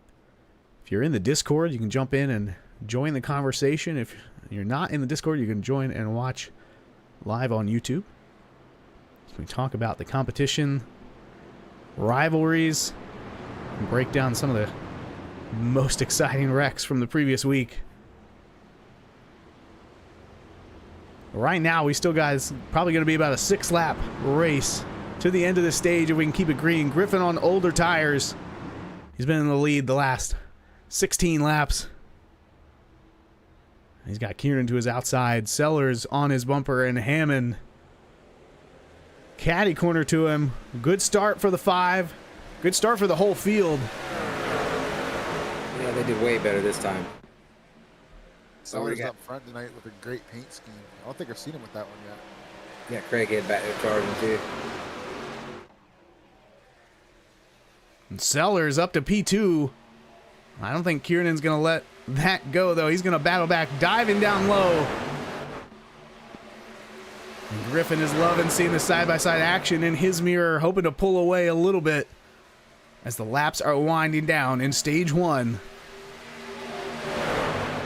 If you're in the Discord, you can jump in and join the conversation. If you're not in the Discord, you can join and watch live on YouTube. So we talk about the competition, rivalries, and break down some of the most exciting wrecks from the previous week. Right now, we still got, it's probably going to be about a 6-lap race to the end of the stage if we can keep it green. Griffin on older tires. He's been in the lead the last 16 laps. He's got Kieran to his outside. Sellers on his bumper, and Hammond caddy corner to him. Good start for the 5. Good start for the whole field. Yeah, they did way better this time. Sellers up front tonight with a great paint scheme. I don't think I've seen him with that one yet. Yeah, Craig had back there charging too. And Sellers up to P2. I don't think Kiernan's going to let that go, though. He's going to battle back, diving down low. And Griffin is loving seeing the side-by-side action in his mirror, hoping to pull away a little bit as the laps are winding down in stage 1.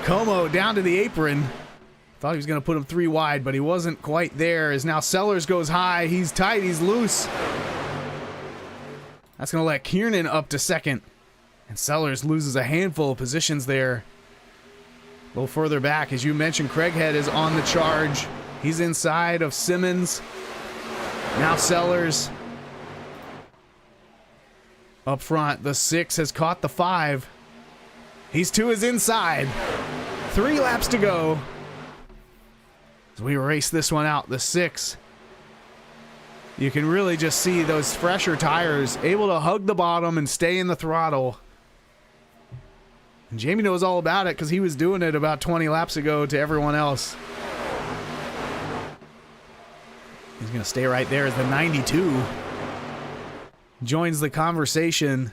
Como down to the apron. Thought he was going to put him 3 wide, but he wasn't quite there. As now Sellers goes high. He's tight. He's loose. That's going to let Kiernan up to second. And Sellers loses a handful of positions there. A little further back, as you mentioned, Craighead is on the charge. He's inside of Simmons. Now Sellers. Up front, the 6 has caught the 5. He's to his inside. 3 laps to go. As we race this one out, the 6. You can really just see those fresher tires able to hug the bottom and stay in the throttle. And Jamie knows all about it because he was doing it about 20 laps ago to everyone else. He's going to stay right there as the 92 joins the conversation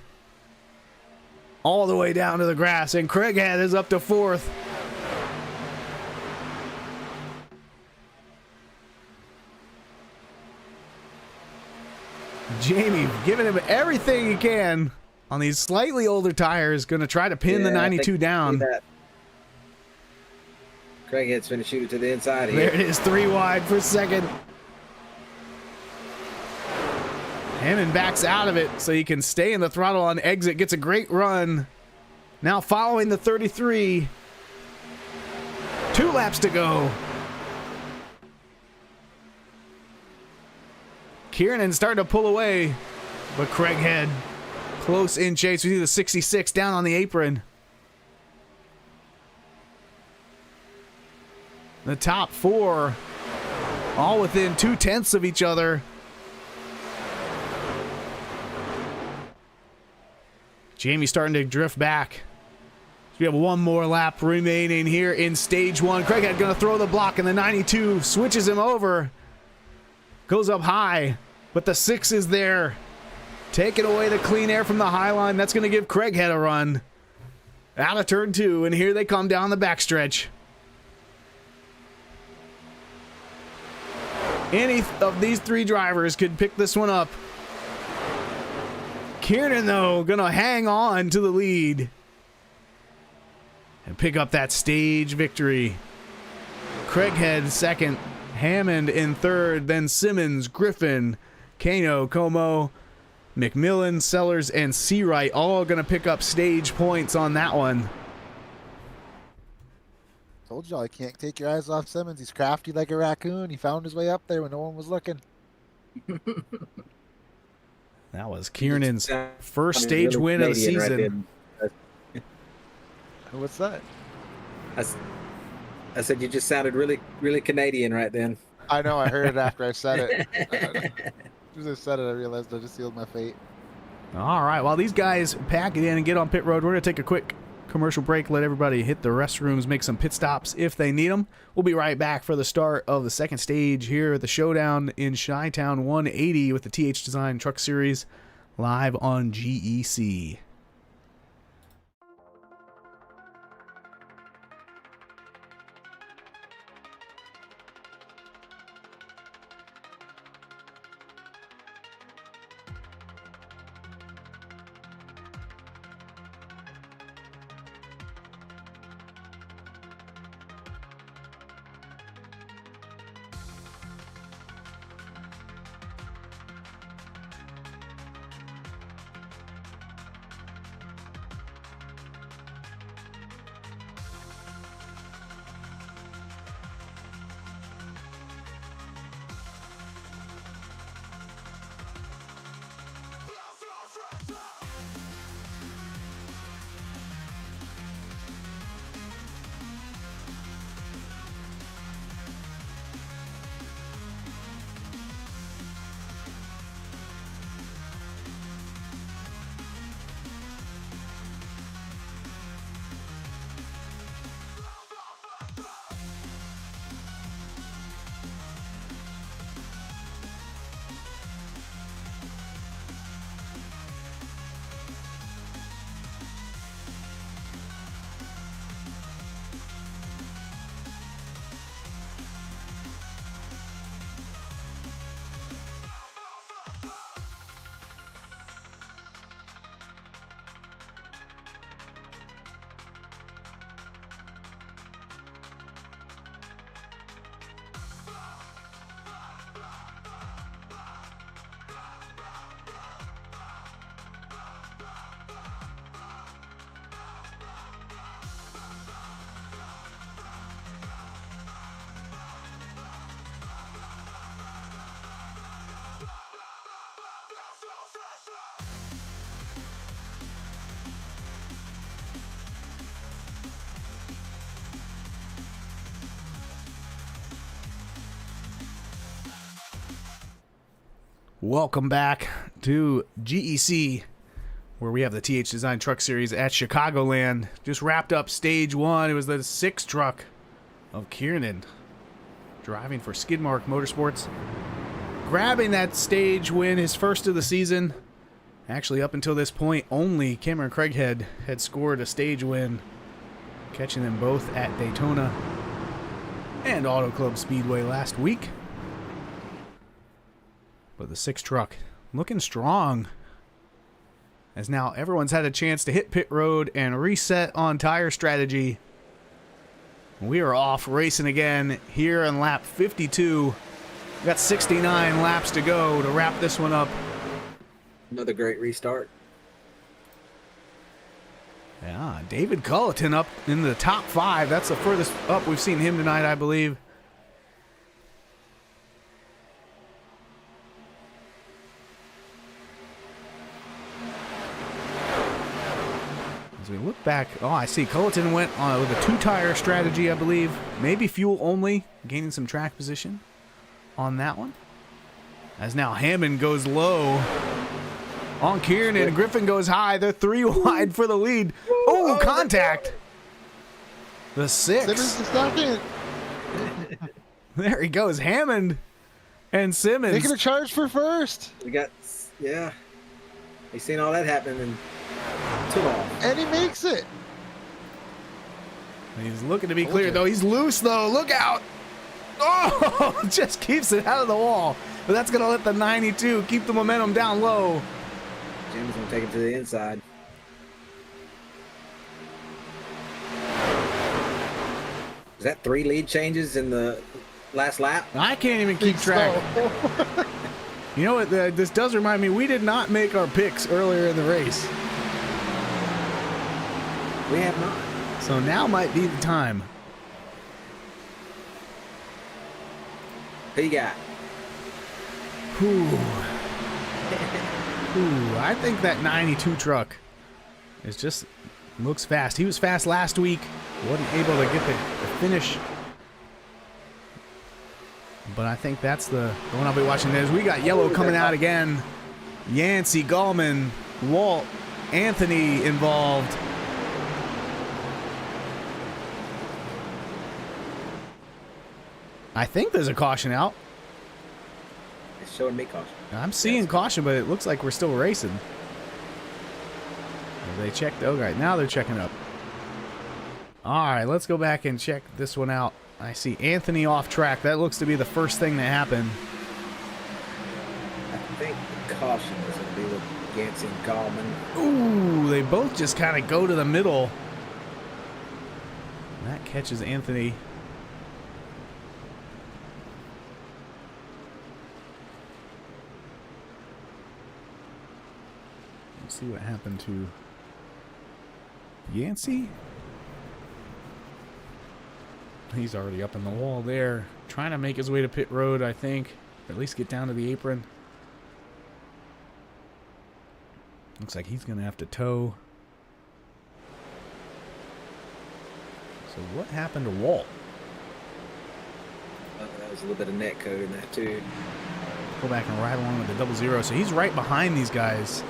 all the way down to the grass. And Craighead is up to 4th. Jamie giving him everything he can on these slightly older tires. Going to try to pin the 92 down. Craighead's going to shoot it to the inside here. There it is, 3 wide for second. Hammond backs out of it so he can stay in the throttle on exit. Gets a great run. Now following the 33. 2 laps to go. Kiernan starting to pull away, but Craighead close in chase. We see the 66 down on the apron. The top 4 all within 0.2 of each other. Jamie starting to drift back. We have 1 more lap remaining here in stage 1. Craighead going to throw the block, and the 92 switches him over. Goes up high, but the 6 is there. Taking away the clean air from the high line. That's going to give Craighead a run. Out of turn 2, and here they come down the backstretch. Any of these 3 drivers could pick this one up. Kiernan, though, going to hang on to the lead and pick up that stage victory. Craighead second, Hammond in third, then Simmons, Griffin, Kano, Como, McMillan, Sellers, and Seawright all going to pick up stage points on that one. Told y'all, I can't take your eyes off Simmons. He's crafty like a raccoon. He found his way up there when no one was looking. That was Kiernan's first stage win of the season. What's that? I said you just sounded really, really Canadian right then. I know, I heard it after I said it. As I said it, I realized I just sealed my fate. All right, while these guys pack it in and get on pit road, we're going to take a quick commercial break, let everybody hit the restrooms, make some pit stops if they need them. We'll be right back for the start of the second stage here at the Showdown in Chitown 180 with the THDesigns Truck Series live on GEC. Welcome back to GEC, where we have the THDesigns Truck Series at Chicagoland. Just wrapped up stage one. It was the 6th truck of Kiernan driving for Skidmark Motorsports, grabbing that stage win, his first of the season. Actually, up until this point, only Cameron Craighead had scored a stage win, catching them both at Daytona and Auto Club Speedway last week. But the 6th truck looking strong, as now everyone's had a chance to hit pit road and reset on tire strategy. We are off racing again here on lap 52. We've got 69 laps to go to wrap this one up. Another great restart. Yeah, David Culleton up in the top 5. That's the furthest up we've seen him tonight, I believe. As we look back, oh, I see Culleton went with a 2-tire strategy, I believe. Maybe fuel only, gaining some track position on that one. As now Hammond goes low on Kiernan, and Griffin goes high. They're 3 wide for the lead. Oh, contact. The 6. Simmons the second. There he goes, Hammond and Simmons. Making a charge for first. We got, yeah. We seen all that happen in 2 off. And he makes it. He's looking to be clear, though. He's loose, though. Look out. Oh, just keeps it out of the wall. But that's going to let the 92 keep the momentum down low. Jimmy's gonna take it to the inside. Is that 3 lead changes in the last lap? I can't even keep track. You know what? This does remind me, we did not make our picks earlier in the race. We have not. So now might be the time. Who you got? Ooh. Ooh, I think that 92 truck is just looks fast. He was fast last week. Wasn't able to get the finish. But I think that's the one I'll be watching. As we got yellow coming out again. Yancey, Gallman, Walt, Anthony involved. I think there's a caution out. It's showing me caution. I'm seeing caution, but it looks like we're still racing. Have they checked? Oh, right. Now they're checking up. All right, let's go back and check this one out. I see Anthony off track. That looks to be the first thing that happened. I think the caution is going to be with Yancey and Gallman. Ooh, they both just kind of go to the middle. That catches Anthony. Let's see what happened to Yancey. He's already up in the wall there. Trying to make his way to pit road, I think. Or at least get down to the apron. Looks like he's going to have to tow. So what happened to Walt? That was a little bit of net code in that too. Go back and ride along with the 00. So he's right behind these guys.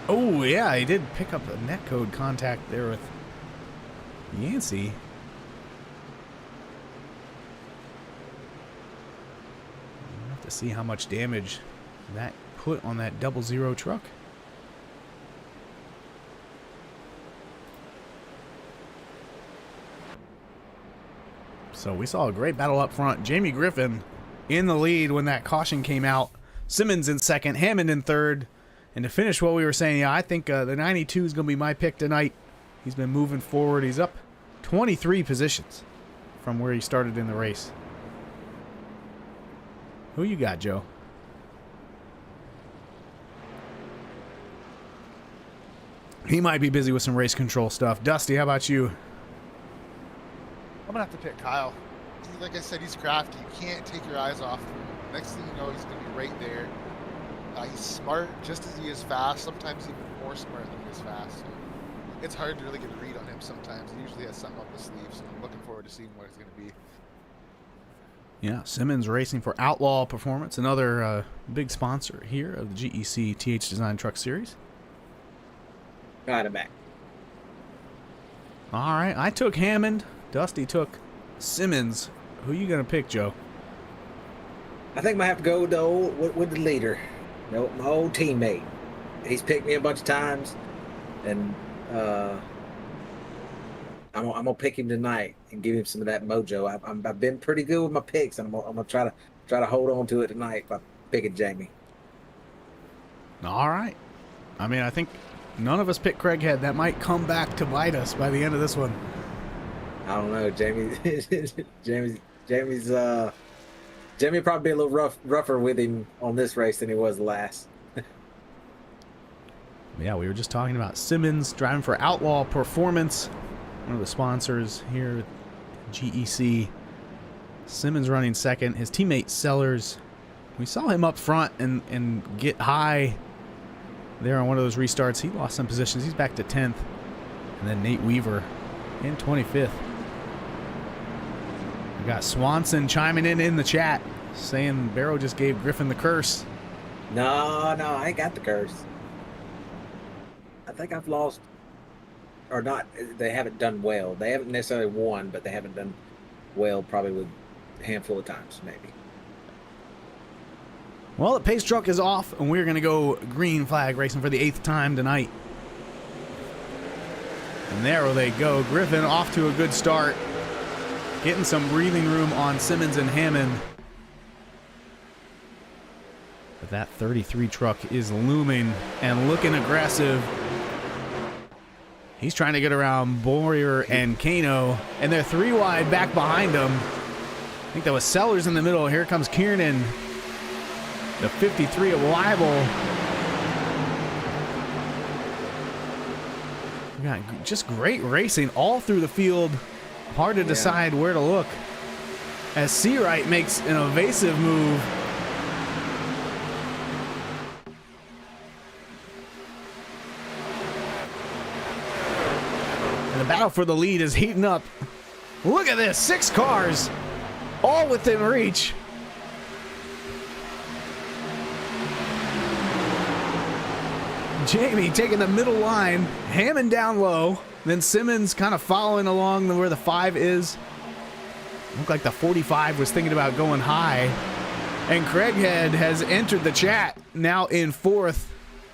Oh, yeah, he did pick up a netcode contact there with Yancey. We'll have to see how much damage that put on that 00 truck. So we saw a great battle up front. Jamie Griffin in the lead when that caution came out. Simmons in second, Hammond in third. And to finish what we were saying, yeah, I think the 92 is going to be my pick tonight. He's been moving forward. He's up 23 positions from where he started in the race. Who you got, Joe? He might be busy with some race control stuff. Dusty, how about you? I'm gonna have to pick Kyle. Like I said, he's crafty. You can't take your eyes off him. Next thing you know, he's gonna be right there. He's smart, just as he is fast. Sometimes even more smart than he is fast. So it's hard to really get a read on him sometimes. He usually has something up his sleeve, so I'm looking forward to seeing what it's gonna be. Yeah, Simmons racing for Outlaw Performance, another big sponsor here of the GEC THDesign Truck Series. Got him back. All right, I took Hammond. Dusty took Simmons. Who you gonna pick, Joe? I think I might have to go with the leader, my old teammate. He's picked me a bunch of times, and I'm gonna pick him tonight and give him some of that mojo. I've been pretty good with my picks, and I'm gonna try to hold on to it tonight by picking Jamie. All right. I mean, I think none of us picked Craighead. That might come back to bite us by the end of this one. I don't know, Jamie probably be a little rougher with him on this race than he was the last. Yeah, we were just talking about Simmons driving for Outlaw Performance, one of the sponsors here at GEC. Simmons running second. His teammate Sellers, we saw him up front and get high there on one of those restarts. He lost some positions. He's back to 10th. And then Nate Weaver in 25th. We got Swanson chiming in the chat saying Barrow just gave Griffin the curse. No, I ain't got the curse. I think I've lost, or not, they haven't done well. They haven't necessarily won, but they haven't done well probably with a handful of times, maybe. Well, the pace truck is off, and we're going to go green flag racing for the 8th time tonight. And there they go. Griffin off to a good start. Getting some breathing room on Simmons and Hammond. But that 33 truck is looming and looking aggressive. He's trying to get around Boyer and Kano, and they're 3 wide back behind him. I think that was Sellers in the middle. Here comes Kiernan, the 53 of Weibel. We got just great racing all through the field. Hard to decide where to look. As Seawright makes an evasive move. And the battle for the lead is heating up. Look at this, 6 cars, all within reach. Jamie taking the middle line, Hammond down low, then Simmons kind of following along where the 5 is. Looked like the 45 was thinking about going high. And Craighead has entered the chat, now in 4th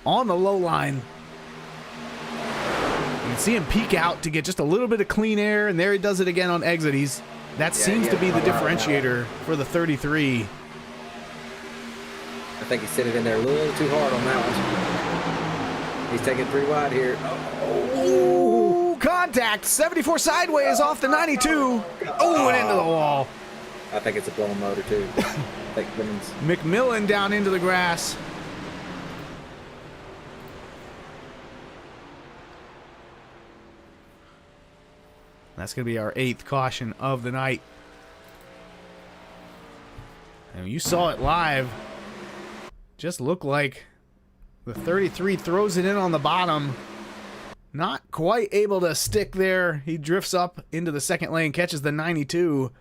on the low line. You can see him peek out to get just a little bit of clean air, and there he does it again on exit. That seems to be the differentiator for the 33. I think he set it in there a little too hard on that one. He's taking 3 wide here. Ooh, contact. 74 sideways off the 92. Oh, and into the wall. I think it's a blown motor too. I think McMillan down into the grass. That's going to be our 8th caution of the night. And you saw it live. Just looked like the 33 throws it in on the bottom. Not quite able to stick there. He drifts up into the second lane, catches the 92.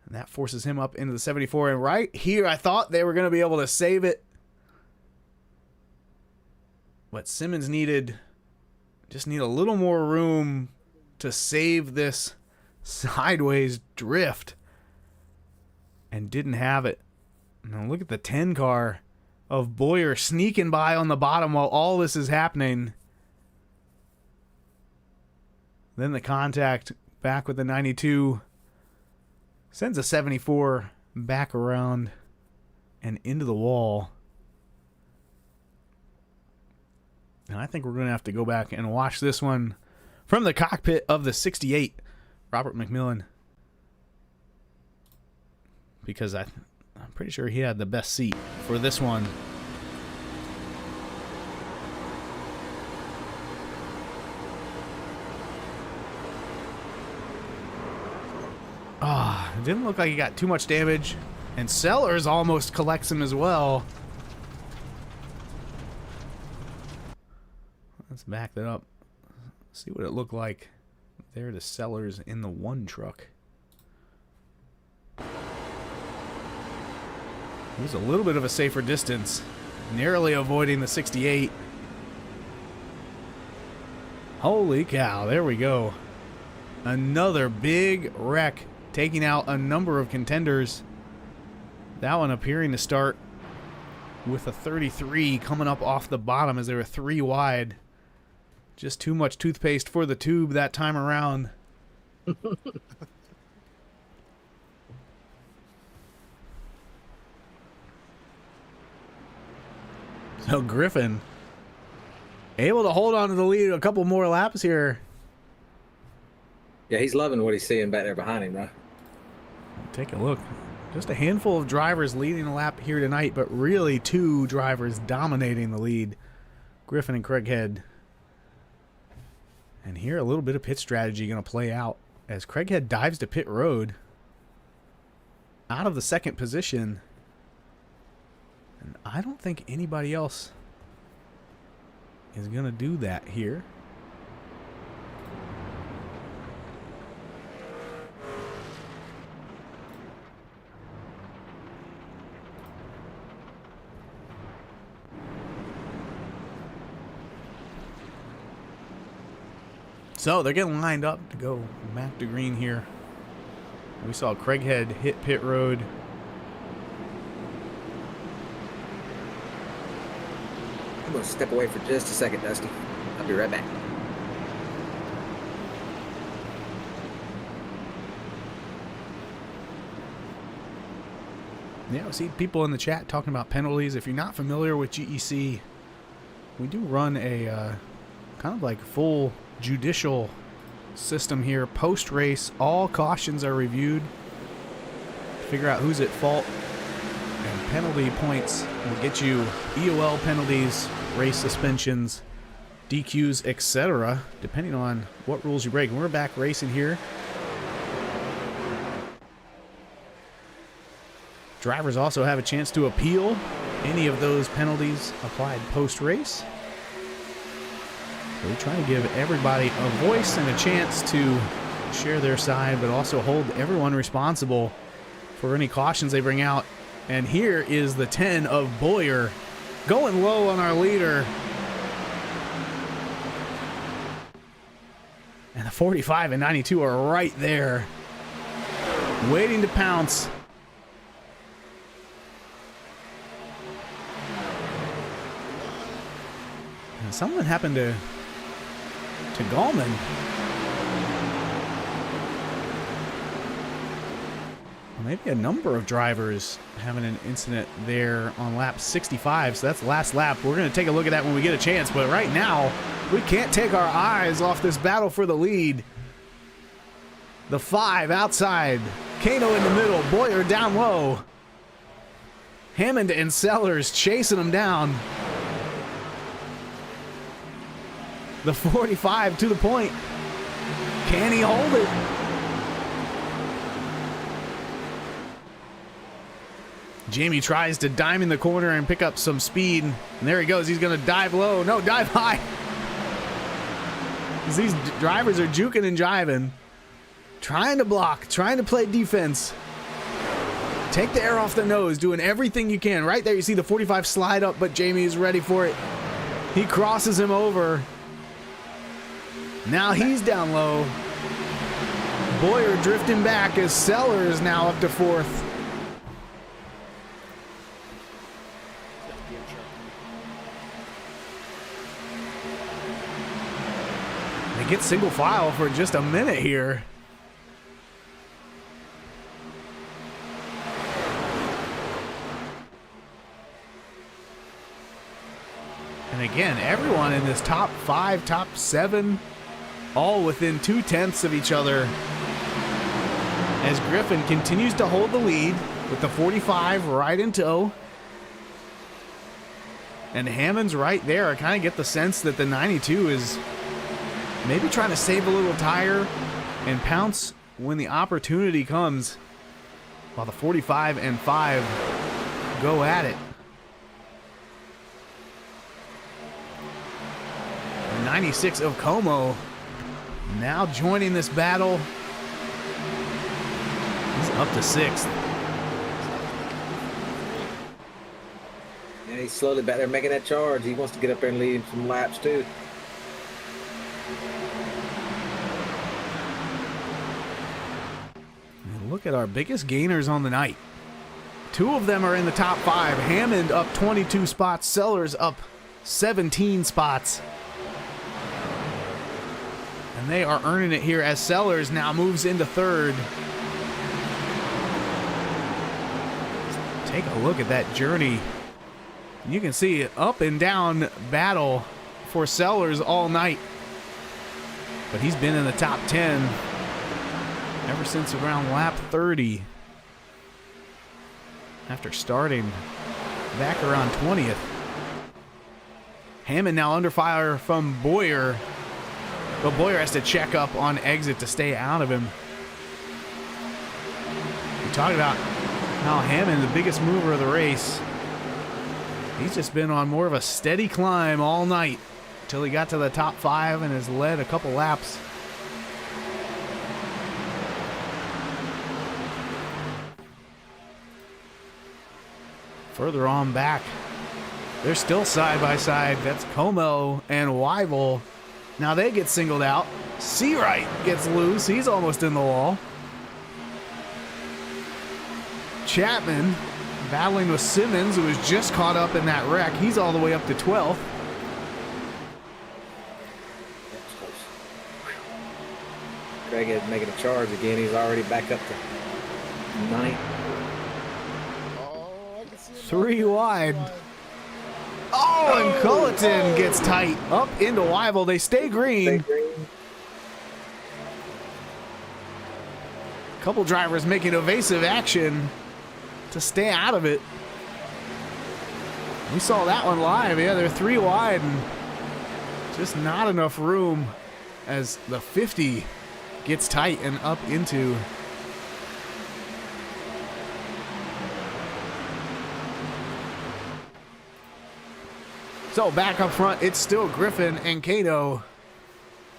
And that forces him up into the 74. And right here, I thought they were going to be able to save it. But Simmons just need a little more room to save this sideways drift. And didn't have it. Now look at the 10 car of Boyer sneaking by on the bottom while all this is happening. Then the contact back with the 92. Sends a 74 back around and into the wall. And I think we're going to have to go back and watch this one from the cockpit of the 68, Robert McMillan. Because I'm pretty sure he had the best seat for this one. It didn't look like he got too much damage. And Sellers almost collects him as well. Let's back that up. See what it looked like there to Sellers in the 1 truck. He was a little bit of a safer distance, narrowly avoiding the 68. Holy cow, there we go. Another big wreck, taking out a number of contenders. That one appearing to start with a 33 coming up off the bottom as they were 3 wide. Just too much toothpaste for the tube that time around. So Griffin able to hold on to the lead a couple more laps here. Yeah, he's loving what he's seeing back there behind him, right? Take a look. Just a handful of drivers leading the lap here tonight, but really 2 drivers dominating the lead. Griffin and Craighead. And here a little bit of pit strategy going to play out as Craighead dives to pit road out of the 2nd position. And I don't think anybody else is going to do that here. So they're getting lined up to go back to green here. We saw Craighead hit pit road. I'm going to step away for just a second, Dusty. I'll be right back. Yeah, we see people in the chat talking about penalties. If you're not familiar with GEC, we do run a kind of like full judicial system here. Post-race, all cautions are reviewed. Figure out who's at fault. And penalty points will get you EOL penalties, race suspensions, DQs, etc., depending on what rules you break. And we're back racing here. Drivers also have a chance to appeal any of those penalties applied post-race. So we try to give everybody a voice and a chance to share their side, but also hold everyone responsible for any cautions they bring out. And here is the 10 of Boyer, going low on our leader. And the 45 and 92 are right there, waiting to pounce. And something happened to Gallman. Well, maybe a number of drivers having an incident there on lap 65. So that's the last lap. We're going to take a look at that when we get a chance. But right now, we can't take our eyes off this battle for the lead. The 5 outside. Kano in the middle. Boyer down low. Hammond and Sellers chasing them down. The 45 to the point. Can he hold it? Jamie tries to dime in the corner and pick up some speed. And there he goes. He's going to dive low. No, dive high. These drivers are juking and jiving. Trying to block. Trying to play defense. Take the air off the nose. Doing everything you can. Right there you see the 45 slide up, but Jamie is ready for it. He crosses him over. Now he's down low. Boyer drifting back as Sellers now up to 4th. They get single file for just a minute here. And again, everyone in this top 5, top 7, all within 0.2 of each other, as Griffin continues to hold the lead with the 45 right in tow. And Hammond's right there. I kind of get the sense that the 92 is maybe trying to save a little tire and pounce when the opportunity comes, while the 45 and 5 go at it. The 96 of Como now joining this battle. He's up to 6th. Yeah, he's slowly back there making that charge. He wants to get up there and lead some laps too. And look at our biggest gainers on the night. 2 of them are in the top 5. Hammond up 22 spots. Sellers up 17 spots. And they are earning it here as Sellers now moves into 3rd. Take a look at that journey. You can see an up and down battle for Sellers all night. But he's been in the top 10 ever since around lap 30. After starting back around 20th. Hammond now under fire from Boyer. But Boyer has to check up on exit to stay out of him. We talked about how Hammond, the biggest mover of the race, he's just been on more of a steady climb all night until he got to the top 5 and has led a couple laps. Further on back, they're still side by side. That's Como and Weibel. Now they get singled out. Seawright gets loose. He's almost in the wall. Chapman battling with Simmons, who was just caught up in that wreck. He's all the way up to 12th. Craig is making a charge again. He's already back up to 9th. Oh, 3 wide. Oh, and Culleton gets tight up into Wyville. They stay green. Couple drivers making evasive action to stay out of it. We saw that one live. Yeah, they're 3 wide and just not enough room as the 50 gets tight and up into. So back up front, it's still Griffin and Cato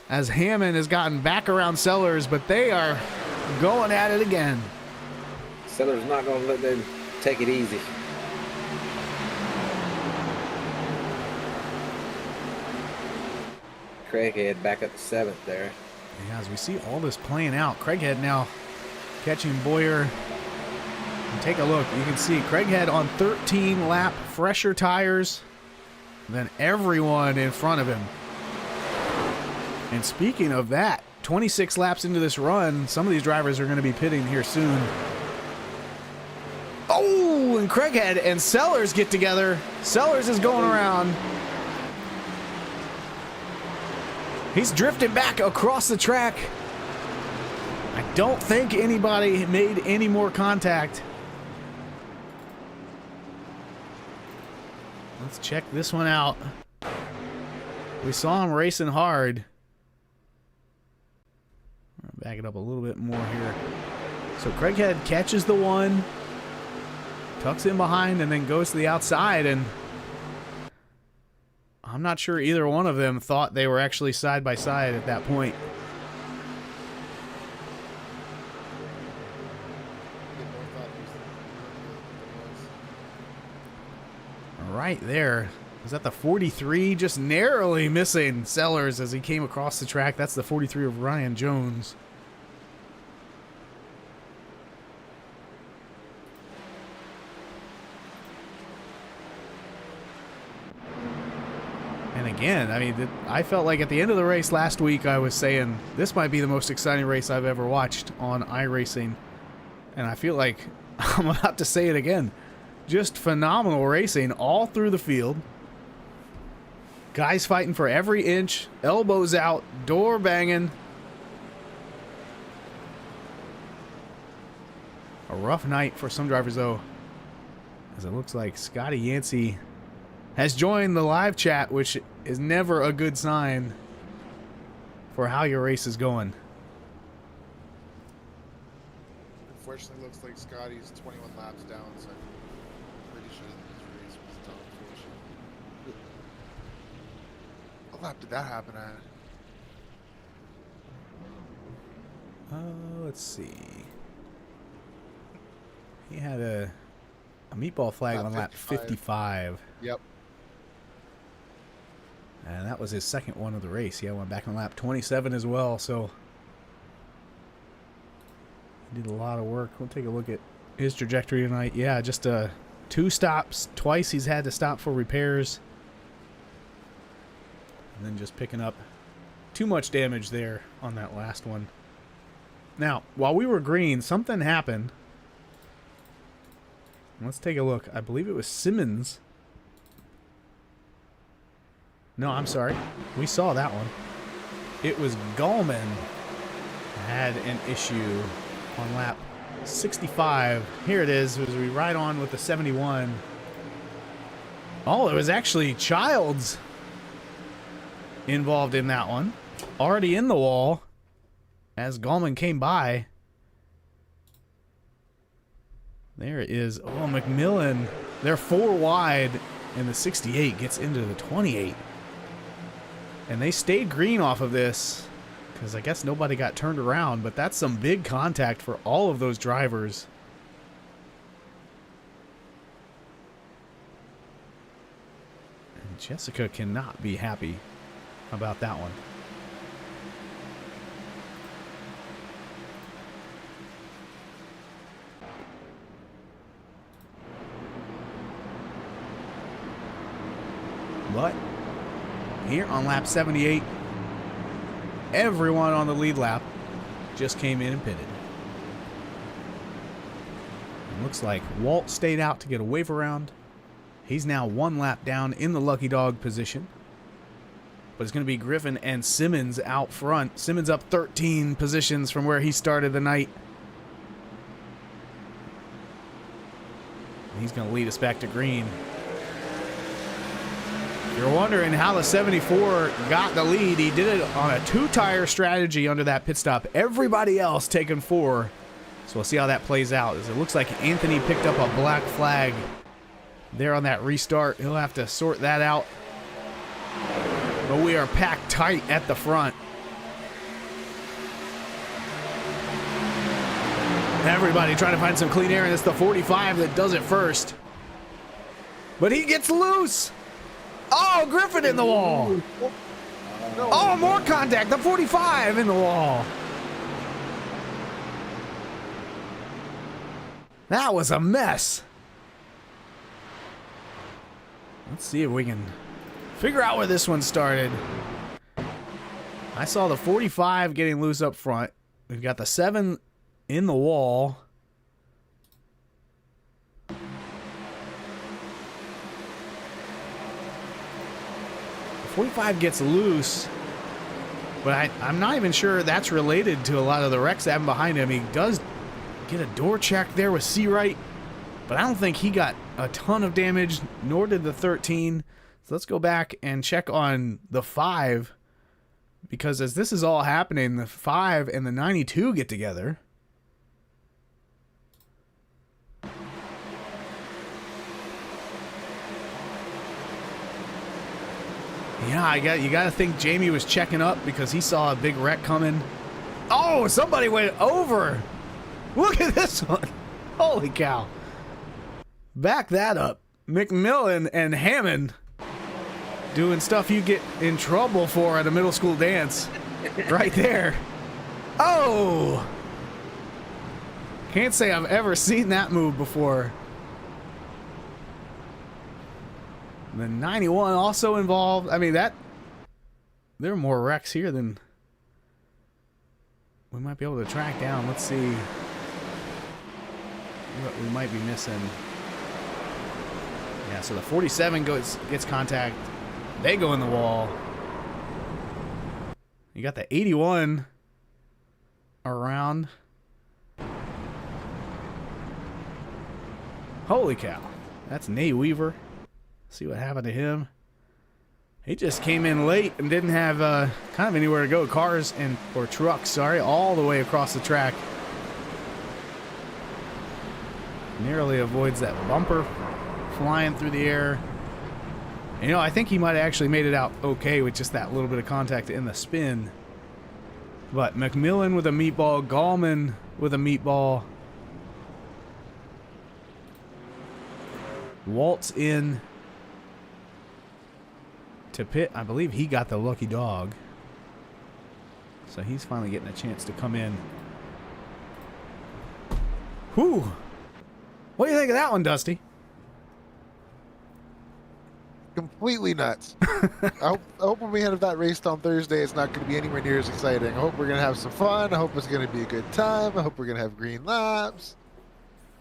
as Hammond has gotten back around Sellers, but they are going at it again. Sellers not going to let them take it easy. Craighead back up to 7th there. Yeah, as we see all this playing out, Craighead now catching Boyer. And take a look. You can see Craighead on 13 lap fresher tires than everyone in front of him. And speaking of that, 26 laps into this run, some of these drivers are going to be pitting here soon. Oh, and Craighead and Sellers get together. Sellers is going around. He's drifting back across the track. I don't think anybody made any more contact. Let's check this one out. We saw him racing hard. Back it up a little bit more here. So Craighead catches the one, tucks in behind, and then goes to the outside. And I'm not sure either one of them thought they were actually side by side at that point. Right there. Is that the 43? Just narrowly missing Sellers as he came across the track. That's the 43 of Ryan Jones. And again, I mean, I felt like at the end of the race last week, I was saying this might be the most exciting race I've ever watched on iRacing. And I feel like I'm about to say it again. Just phenomenal racing all through the field. Guys fighting for every inch, elbows out, door banging. A rough night for some drivers, though, as it looks like Scotty Yancey has joined the live chat, which is never a good sign for how your race is going. Unfortunately, looks like Scotty's 21 laps down, so I'm pretty sure that his race was done, unfortunately. What lap did that happen at? Let's see. He had a meatball flag on lap 55. Yep. And that was his second one of the race. He went back on lap 27 as well, so he did a lot of work. We'll take a look at his trajectory tonight. Yeah, just 2 stops. Twice he's had to stop for repairs. And then just picking up too much damage there on that last one. Now, while we were green, something happened. Let's take a look. I believe it was Simmons. No, I'm sorry. We saw that one. It was Gallman had an issue on lap 65. Here it is as we ride on with the 71. Oh, it was actually Childs involved in that one. Already in the wall as Gallman came by. There it is. Oh, McMillan. They're 4 wide, and the 68 gets into the 28. And they stayed green off of this because I guess nobody got turned around, but that's some big contact for all of those drivers. And Jessica cannot be happy about that one. But here on lap 78, everyone on the lead lap just came in and pitted. It looks like Walt stayed out to get a wave around. He's now 1 lap down in the lucky dog position. But it's going to be Griffin and Simmons out front. Simmons up 13 positions from where he started the night. He's going to lead us back to green. If you're wondering how the 74 got the lead, he did it on a 2-tire strategy under that pit stop. Everybody else taking 4. So we'll see how that plays out. As it looks like Anthony picked up a black flag there on that restart. He'll have to sort that out. But we are packed tight at the front. Everybody trying to find some clean air, and it's the 45 that does it first. But he gets loose. Oh, Griffin in the wall. Oh, more contact. The 45 in the wall. That was a mess. Let's see if we can figure out where this one started. I saw the 45 getting loose up front. We've got the 7 in the wall. The 45 gets loose, but I'm not even sure that's related to a lot of the wrecks that happen behind him. He does get a door check there with Seawright, but I don't think he got a ton of damage, nor did the 13. So let's go back and check on the 5, because as this is all happening, the 5 and the 92 get together. Yeah, you got to think Jamie was checking up because he saw a big wreck coming. Oh, somebody went over. Look at this one. Holy cow. Back that up. McMillan and Hammond doing stuff you get in trouble for at a middle school dance. Right there. Oh! Can't say I've ever seen that move before. The 91 also involved. I mean, there are more wrecks here than we might be able to track down. Let's see what we might be missing. Yeah, so the 47 gets contact. They go in the wall. You got the 81 around. Holy cow. That's Nate Weaver. See what happened to him. He just came in late and didn't have kind of anywhere to go. Cars or trucks, sorry, all the way across the track. Narrowly avoids that bumper flying through the air. You know, I think he might have actually made it out okay with just that little bit of contact in the spin. But McMillan with a meatball, Gallman with a meatball. Waltz in to pit. I believe he got the lucky dog. So he's finally getting a chance to come in. Whew. What do you think of that one, Dusty? Completely nuts. I hope when we have that race on Thursday, it's not going to be anywhere near as exciting. I hope we're going to have some fun. I hope it's going to be a good time. I hope we're going to have green laps.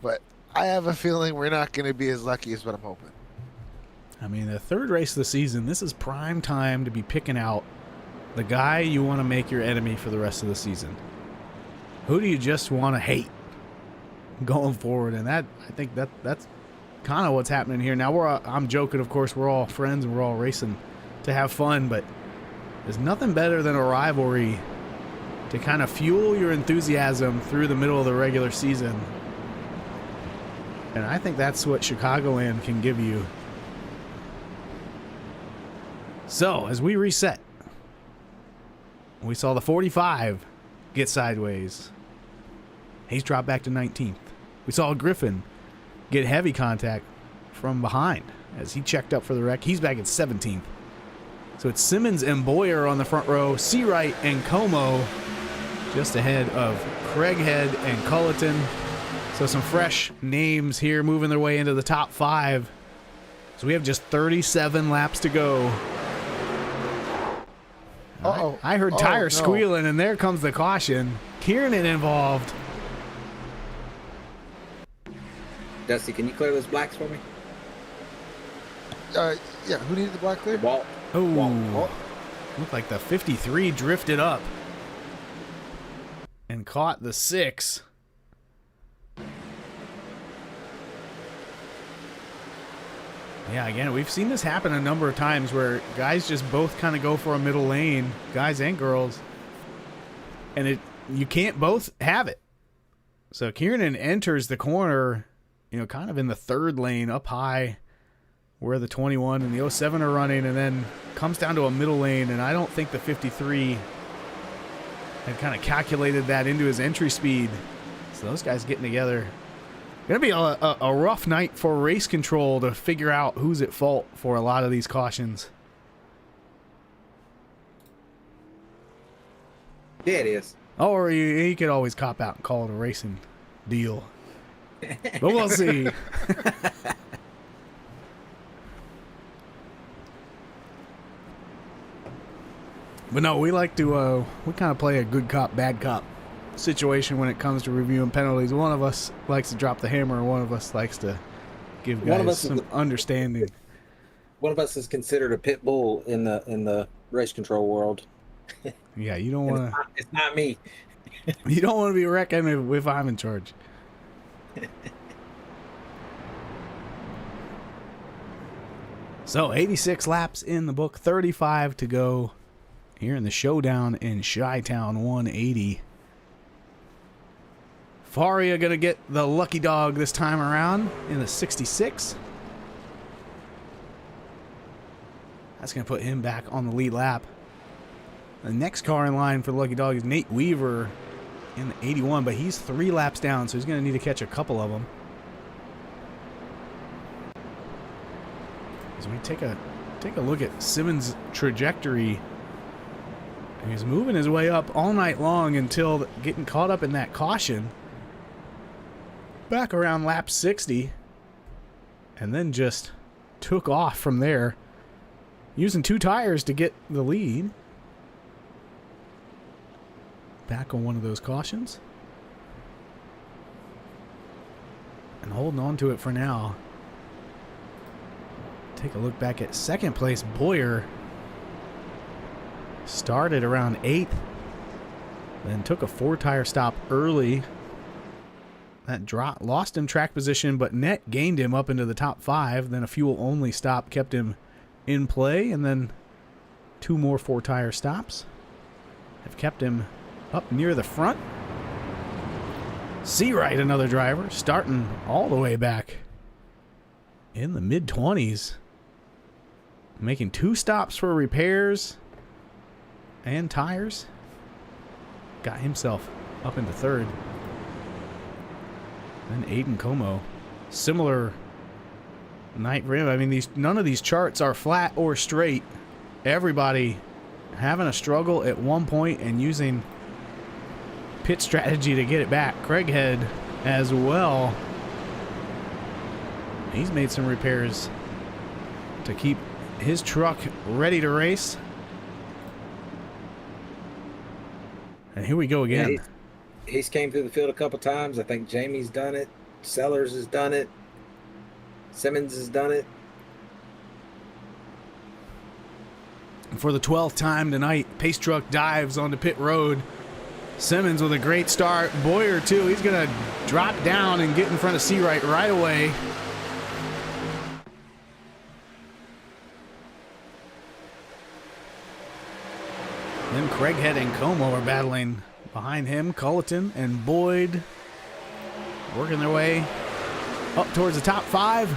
But I have a feeling we're not going to be as lucky as what I'm hoping. I mean, the third race of the season, this is prime time to be picking out the guy you want to make your enemy for the rest of the season. Who do you just want to hate going forward? And that, I think that's kind of what's happening here. Now, I'm joking, of course. We're all friends and we're all racing to have fun, but there's nothing better than a rivalry to kind of fuel your enthusiasm through the middle of the regular season. And I think that's what Chicagoland can give you. So, as we reset, we saw the 45 get sideways. He's dropped back to 19th. We saw Griffin get heavy contact from behind as he checked up for the wreck. He's back at 17th. So it's Simmons and Boyer on the front row. Seawright and Como just ahead of Craighead and Culleton. So some fresh names here moving their way into the top 5. So we have just 37 laps to go. Uh-oh. I heard tires squealing, and there comes the caution. Kiernan involved. Dusty, can you clear those blacks for me? Yeah, who needed the black clear? Walt. Oh, Walt. looked like the 53 drifted up and caught the 6. Yeah, again, we've seen this happen a number of times where guys just both kind of go for a middle lane, guys and girls, and you can't both have it. So Kiernan enters the corner, kind of in the 3rd lane up high where the 21 and the 07 are running, and then comes down to a middle lane, and I don't think the 53 had kind of calculated that into his entry speed. So those guys getting together. Going to be a rough night for race control to figure out who's at fault for a lot of these cautions. Yeah, it is. Or you could always cop out and call it a racing deal. But we'll see. But no, we like to, we kind of play a good cop, bad cop situation when it comes to reviewing penalties. One of us likes to drop the hammer, and one of us likes to give guys some understanding. One of us is considered a pit bull in the race control world. Yeah, you don't want to. It's not me. You don't want to be wrecking if I'm in charge. So 86 laps in the book, 35 to go here in the showdown in Chitown 180. Faria going to get the lucky dog this time around in the 66. That's going to put him back on the lead lap. The next car in line for the lucky dog is Nate Weaver in the 81, but he's 3 laps down, so he's going to need to catch a couple of them. As we take a look at Simmons' trajectory, he's moving his way up all night long until getting caught up in that caution. Back around lap 60, and then just took off from there, using 2 tires to get the lead. Back on one of those cautions, and holding on to it for now. Take a look back at second place. Boyer started around 8th, then took a 4-tire stop early. That lost him track position, but net gained him up into the top 5. Then a fuel-only stop kept him in play, and then 2 more 4-tire stops have kept him up near the front. Seawright, another driver, starting all the way back in the mid-20s, making 2 stops for repairs and tires. Got himself up into 3rd. Then Aiden Como, similar night for him. I mean, none of these charts are flat or straight. Everybody having a struggle at one point and using pit strategy to get it back. Craighead as well. He's made some repairs to keep his truck ready to race. And here we go again. Yeah, he's came through the field a couple times. I think Jamie's done it. Sellers has done it. Simmons has done it. For the 12th time tonight, Pace Truck dives onto pit road. Simmons with a great start. Boyer, too. He's going to drop down and get in front of Seawright right away. Then Craighead and Como are battling behind him. Culleton and Boyd working their way up towards the top 5.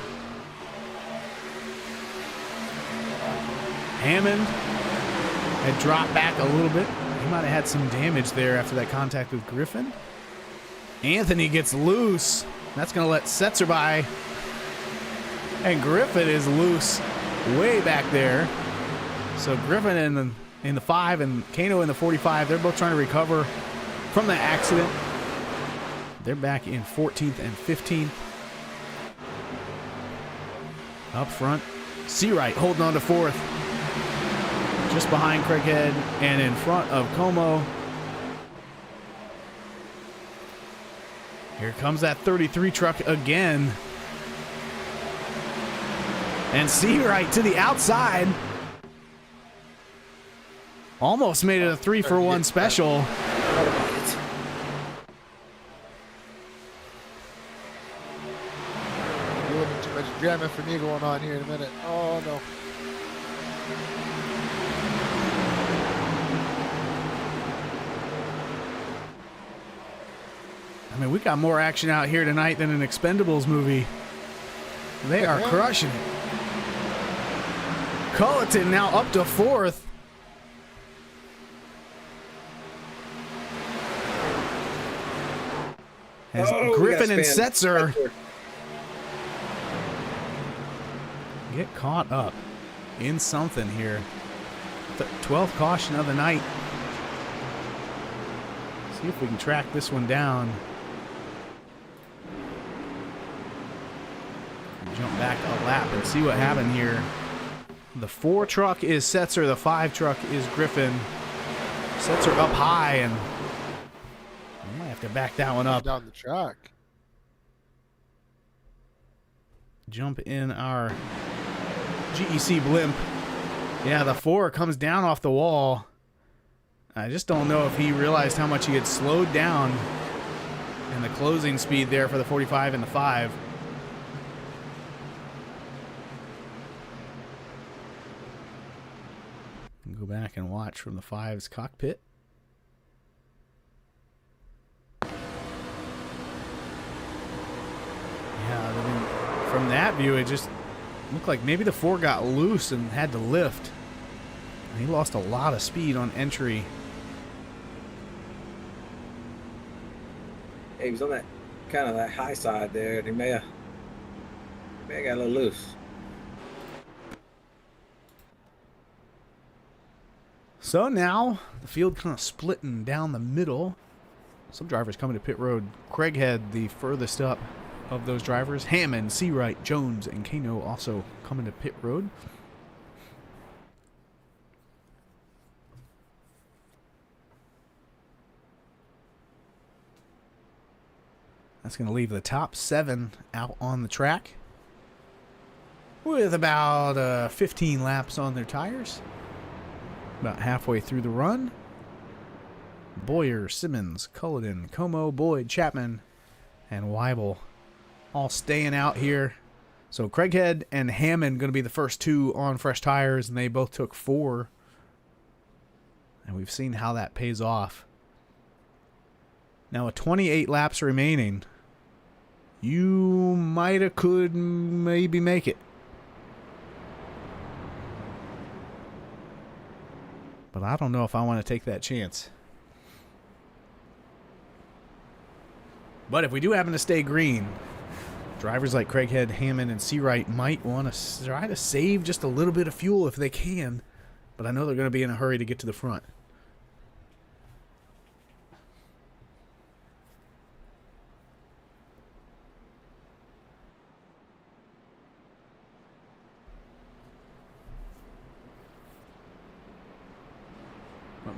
Hammond had dropped back a little bit. He might have had some damage there after that contact with Griffin. Anthony gets loose. That's going to let Setzer by. And Griffin is loose way back there. So Griffin in the 5 and Kano in the 45, they're both trying to recover from the accident. They're back in 14th and 15th. Up front, Seawright holding on to 4th. Just behind Craighead and in front of Como. Here comes that 33 truck again. And Seawright to the outside. Almost made it a 3-for-1 special. A little bit too much drama for me going on here in a minute. Oh no. I mean, we got more action out here tonight than an Expendables movie. They are crushing it. Culleton now up to 4th. As Griffin and Setzer get caught up in something here. The 12th caution of the night. See if we can track this one down. Jump back a lap and see what happened here. The 4 truck is Setzer, the 5 truck is Griffin. Setzer up high, and we might have to back that one up. Down the track. Jump in our GEC blimp. Yeah, the 4 comes down off the wall. I just don't know if he realized how much he had slowed down in the closing speed there for the 45 and the 5. Go back and watch from the 5's cockpit. Yeah, I mean, from that view, it just looked like maybe the 4 got loose and had to lift. And he lost a lot of speed on entry. He was on that kind of that high side there, and he may have got a little loose. So now the field kind of splitting down the middle. Some drivers coming to pit road. Craighead, the furthest up of those drivers. Hammond, Seawright, Jones, and Kano also coming to pit road. That's going to leave the top 7 out on the track with about 15 laps on their tires. About halfway through the run. Boyer, Simmons, Culloden, Como, Boyd, Chapman, and Weibel all staying out here. So Craighead and Hammond going to be the first 2 on fresh tires, and they both took 4. And we've seen how that pays off. Now with 28 laps remaining, you might have could maybe make it. But I don't know if I want to take that chance. But if we do happen to stay green, drivers like Craighead, Hammond, and Seawright might want to try to save just a little bit of fuel if they can. But I know they're going to be in a hurry to get to the front.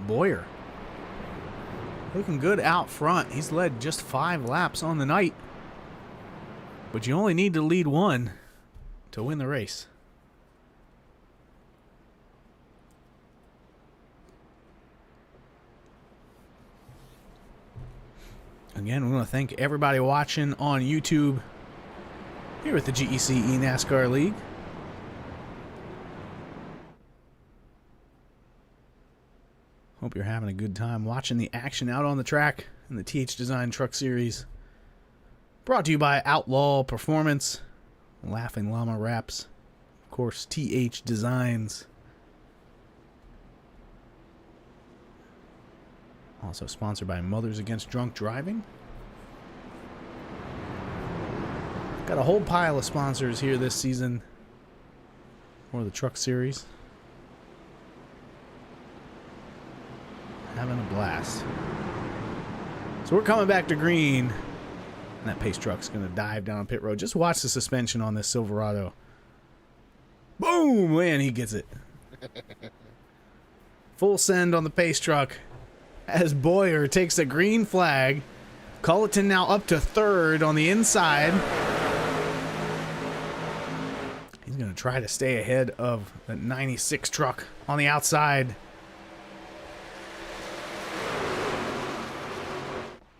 Boyer looking good out front. He's led just 5 laps on the night, but you only need to lead 1 to win the race. Again, we want to thank everybody watching on YouTube here at the GEC NASCAR League. Hope you're having a good time watching the action out on the track in the THDesign Truck Series. Brought to you by Outlaw Performance, Laughing Llama Wraps, of course, THDesigns. Also sponsored by Mothers Against Drunk Driving. Got a whole pile of sponsors here this season for the Truck Series. Having a blast. So we're coming back to green, and that pace truck's going to dive down pit road. Just watch the suspension on this Silverado. Boom! Man, he gets it. Full send on the pace truck as Boyer takes a green flag. Culleton now up to 3rd on the inside. He's going to try to stay ahead of the 96 truck on the outside.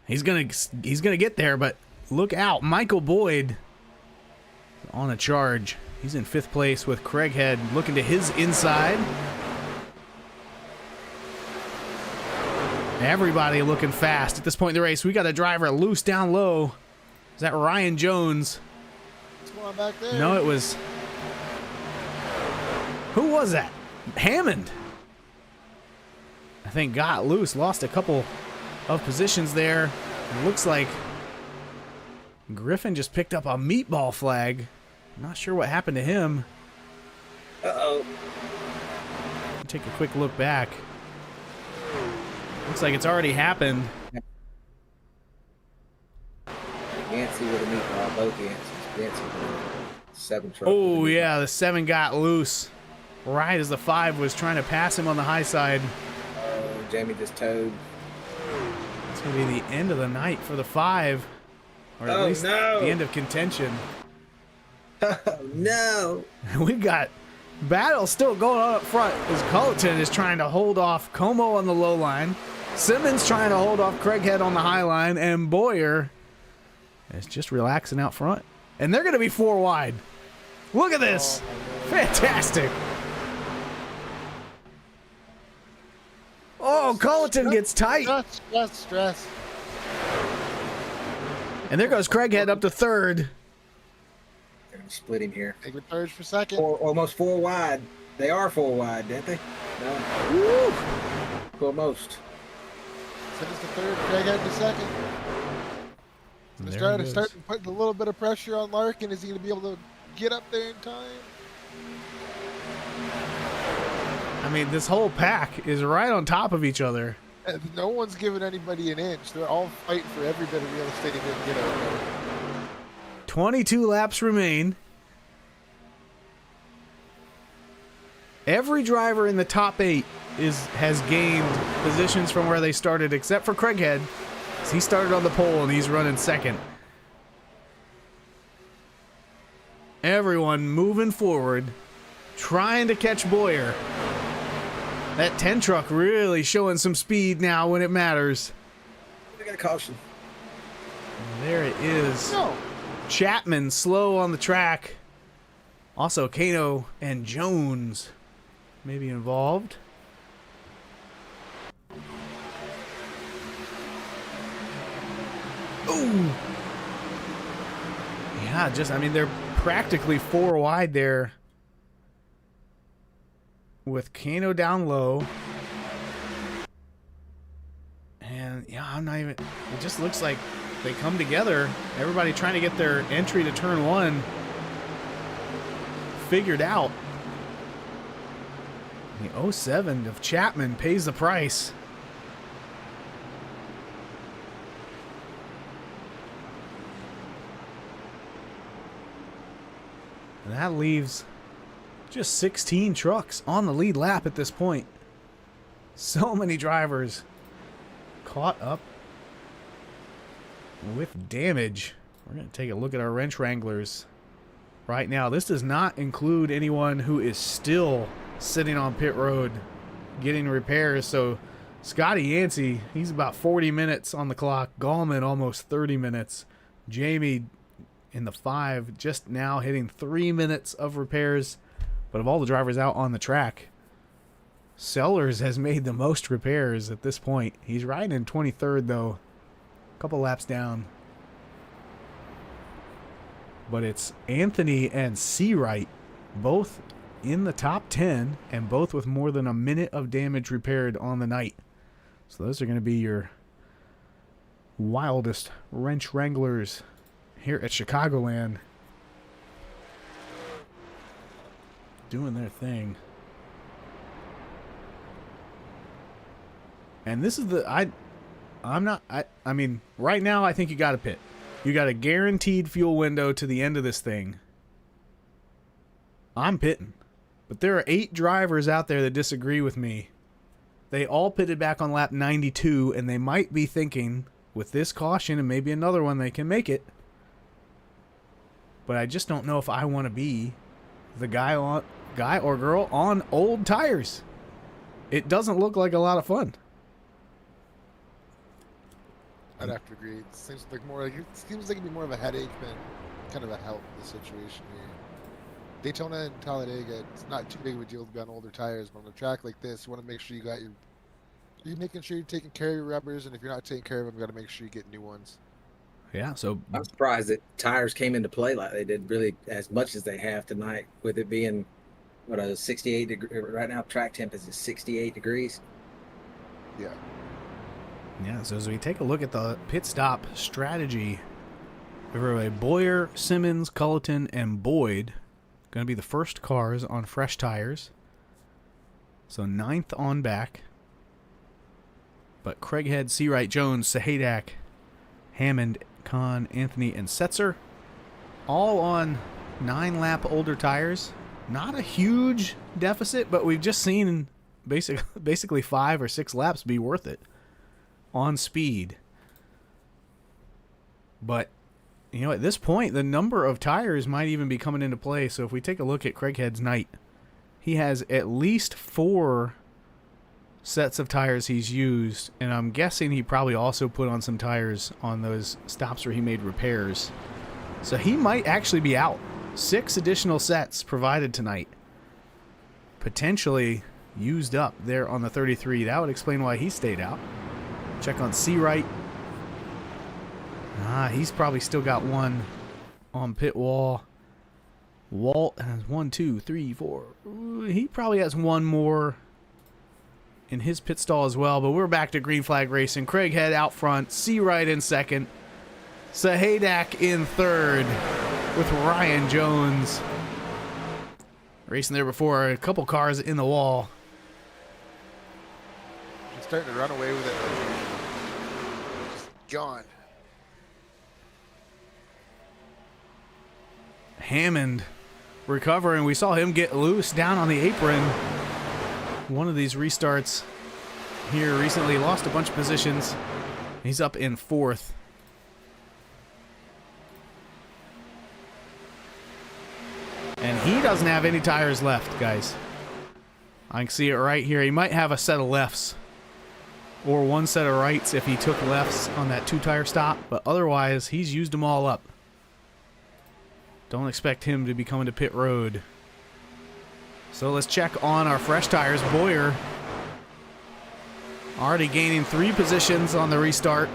He's going to get there, but look out. Michael Boyd on a charge. He's in 5th place with Craighead looking to his inside. Everybody looking fast at this point in the race. We got a driver loose down low. Is that Ryan Jones? What's going on back there? No, it was... Who was that? Hammond. I think got loose. Lost a couple of positions there. It looks like Griffin just picked up a meatball flag. Not sure what happened to him. Uh-oh. Take a quick look back. Looks like it's already happened. Yancey with a meatball, both Yanceys. Yancey with a 7 truck. Oh, yeah, the 7 got loose. Right as the 5 was trying to pass him on the high side. Jamie just towed. It's going to be the end of the night for the 5. Or at least the end of contention. Oh, no. We've got battle still going on up front as Culleton is trying to hold off Como on the low line. Simmons trying to hold off Craighead on the high line. And Boyer is just relaxing out front. And they're going to be 4 wide. Look at this. Fantastic. Oh, Culleton gets tight. Stress. And there goes Craighead up to 3rd. They're going to split him here. Taking 3rd for 2nd. Almost 4 wide. They are 4 wide, didn't they? No. Woo! Almost. Simmons to 3rd, Craighead to 2nd. He's trying to start putting a little bit of pressure on Larkin. Is he going to be able to get up there in time? I mean, this whole pack is right on top of each other. And no one's giving anybody an inch. They're all fighting for every bit of real estate they can get out there. 22 laps remain. Every driver in the top 8 has gained positions from where they started, except for Craighead. He started on the pole and he's running 2nd. Everyone moving forward, trying to catch Boyer. That 10 truck really showing some speed now when it matters. We got a caution. And there it is. No. Chapman slow on the track. Also, Kano and Jones may be involved. Ooh. Yeah, I mean, they're practically 4 wide there. With Kano down low. And yeah, I'm not even, it just looks like they come together. Everybody trying to get their entry to turn 1 figured out. The 07 of Chapman pays the price. And that leaves just 16 trucks on the lead lap at this point. So many drivers caught up with damage. We're going to take a look at our wrench wranglers right now. This does not include anyone who is still sitting on pit road getting repairs. So Scotty Yancey, he's about 40 minutes on the clock. Gallman almost 30 minutes. Jamie in the 5 just now hitting 3 minutes of repairs. But of all the drivers out on the track, Sellers has made the most repairs at this point. He's riding in 23rd, though. A couple laps down. But it's Anthony and Seawright, both in the top 10, and both with more than a minute of damage repaired on the night. So those are going to be your wildest wrench wranglers here at Chicagoland. Doing their thing. And this is the I mean, right now I think you got to pit. You got a guaranteed fuel window to the end of this thing. I'm pitting. But there are 8 drivers out there that disagree with me. They all pitted back on lap 92, and they might be thinking, with this caution and maybe another one, they can make it. But I just don't know if I want to be the guy or girl on old tires. It doesn't look like a lot of fun. I'd have to agree. It seems like it'd be more of a headache than kind of a help in the situation here. Daytona and Talladega, it's not too big of a deal to be on older tires, but on a track like this, you want to make sure you're making sure you're taking care of your rubbers, and if you're not taking care of them, you got to make sure you get new ones. Yeah, so I'm surprised that tires came into play like they did, really as much as they have tonight, with it being what a 68 degree right now. Track temp is 68 degrees. Yeah. Yeah, so as we take a look at the pit stop strategy, everybody, Boyer, Simmons, Culleton, and Boyd going to be the first cars on fresh tires. So 9th on back. But Craighead, Seawright, Jones, Sahadak, Hammond, Kahn, Anthony, and Setzer all on 9-lap older tires. Not a huge deficit, but we've just seen basically 5 or 6 laps be worth it on speed. But, you know, at this point, the number of tires might even be coming into play. So if we take a look at Craighead's night, he has at least 4 sets of tires he's used, and I'm guessing he probably also put on some tires on those stops where he made repairs. So he might actually be out. 6 additional sets provided tonight. Potentially used up there on the 33. That would explain why he stayed out. Check on Seawright. He's probably still got one on pit wall. Walt has 1, 2, 3, 4. He probably has one more in his pit stall as well, but we're back to green flag racing. Craighead out front, Seawright in second, Sahadak in third with Ryan Jones racing there before. A couple cars in the wall. He's starting to run away with it. Just gone. Hammond recovering. We saw him get loose down on the apron. One of these restarts here recently lost a bunch of positions. He's up in 4th. And he doesn't have any tires left, guys. I can see it right here. He might have a set of lefts or one set of rights if he took lefts on that 2-tire stop, but otherwise he's used them all up. Don't expect him to be coming to pit road. So let's check on our fresh tires. Boyer already gaining 3 positions on the restart.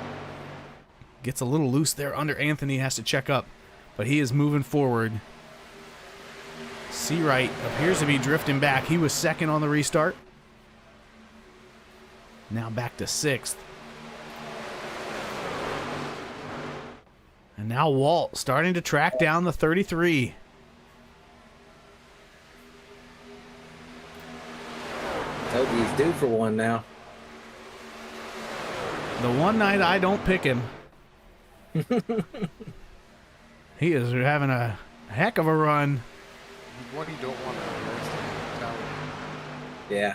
Gets a little loose there under Anthony, has to check up, but he is moving forward. Seawright appears to be drifting back. He was 2nd on the restart. Now back to 6th. And now Walt starting to track down the 33. Told you he's due for one now. The one night I don't pick him. He is having a heck of a run. One you don't want to. Yeah.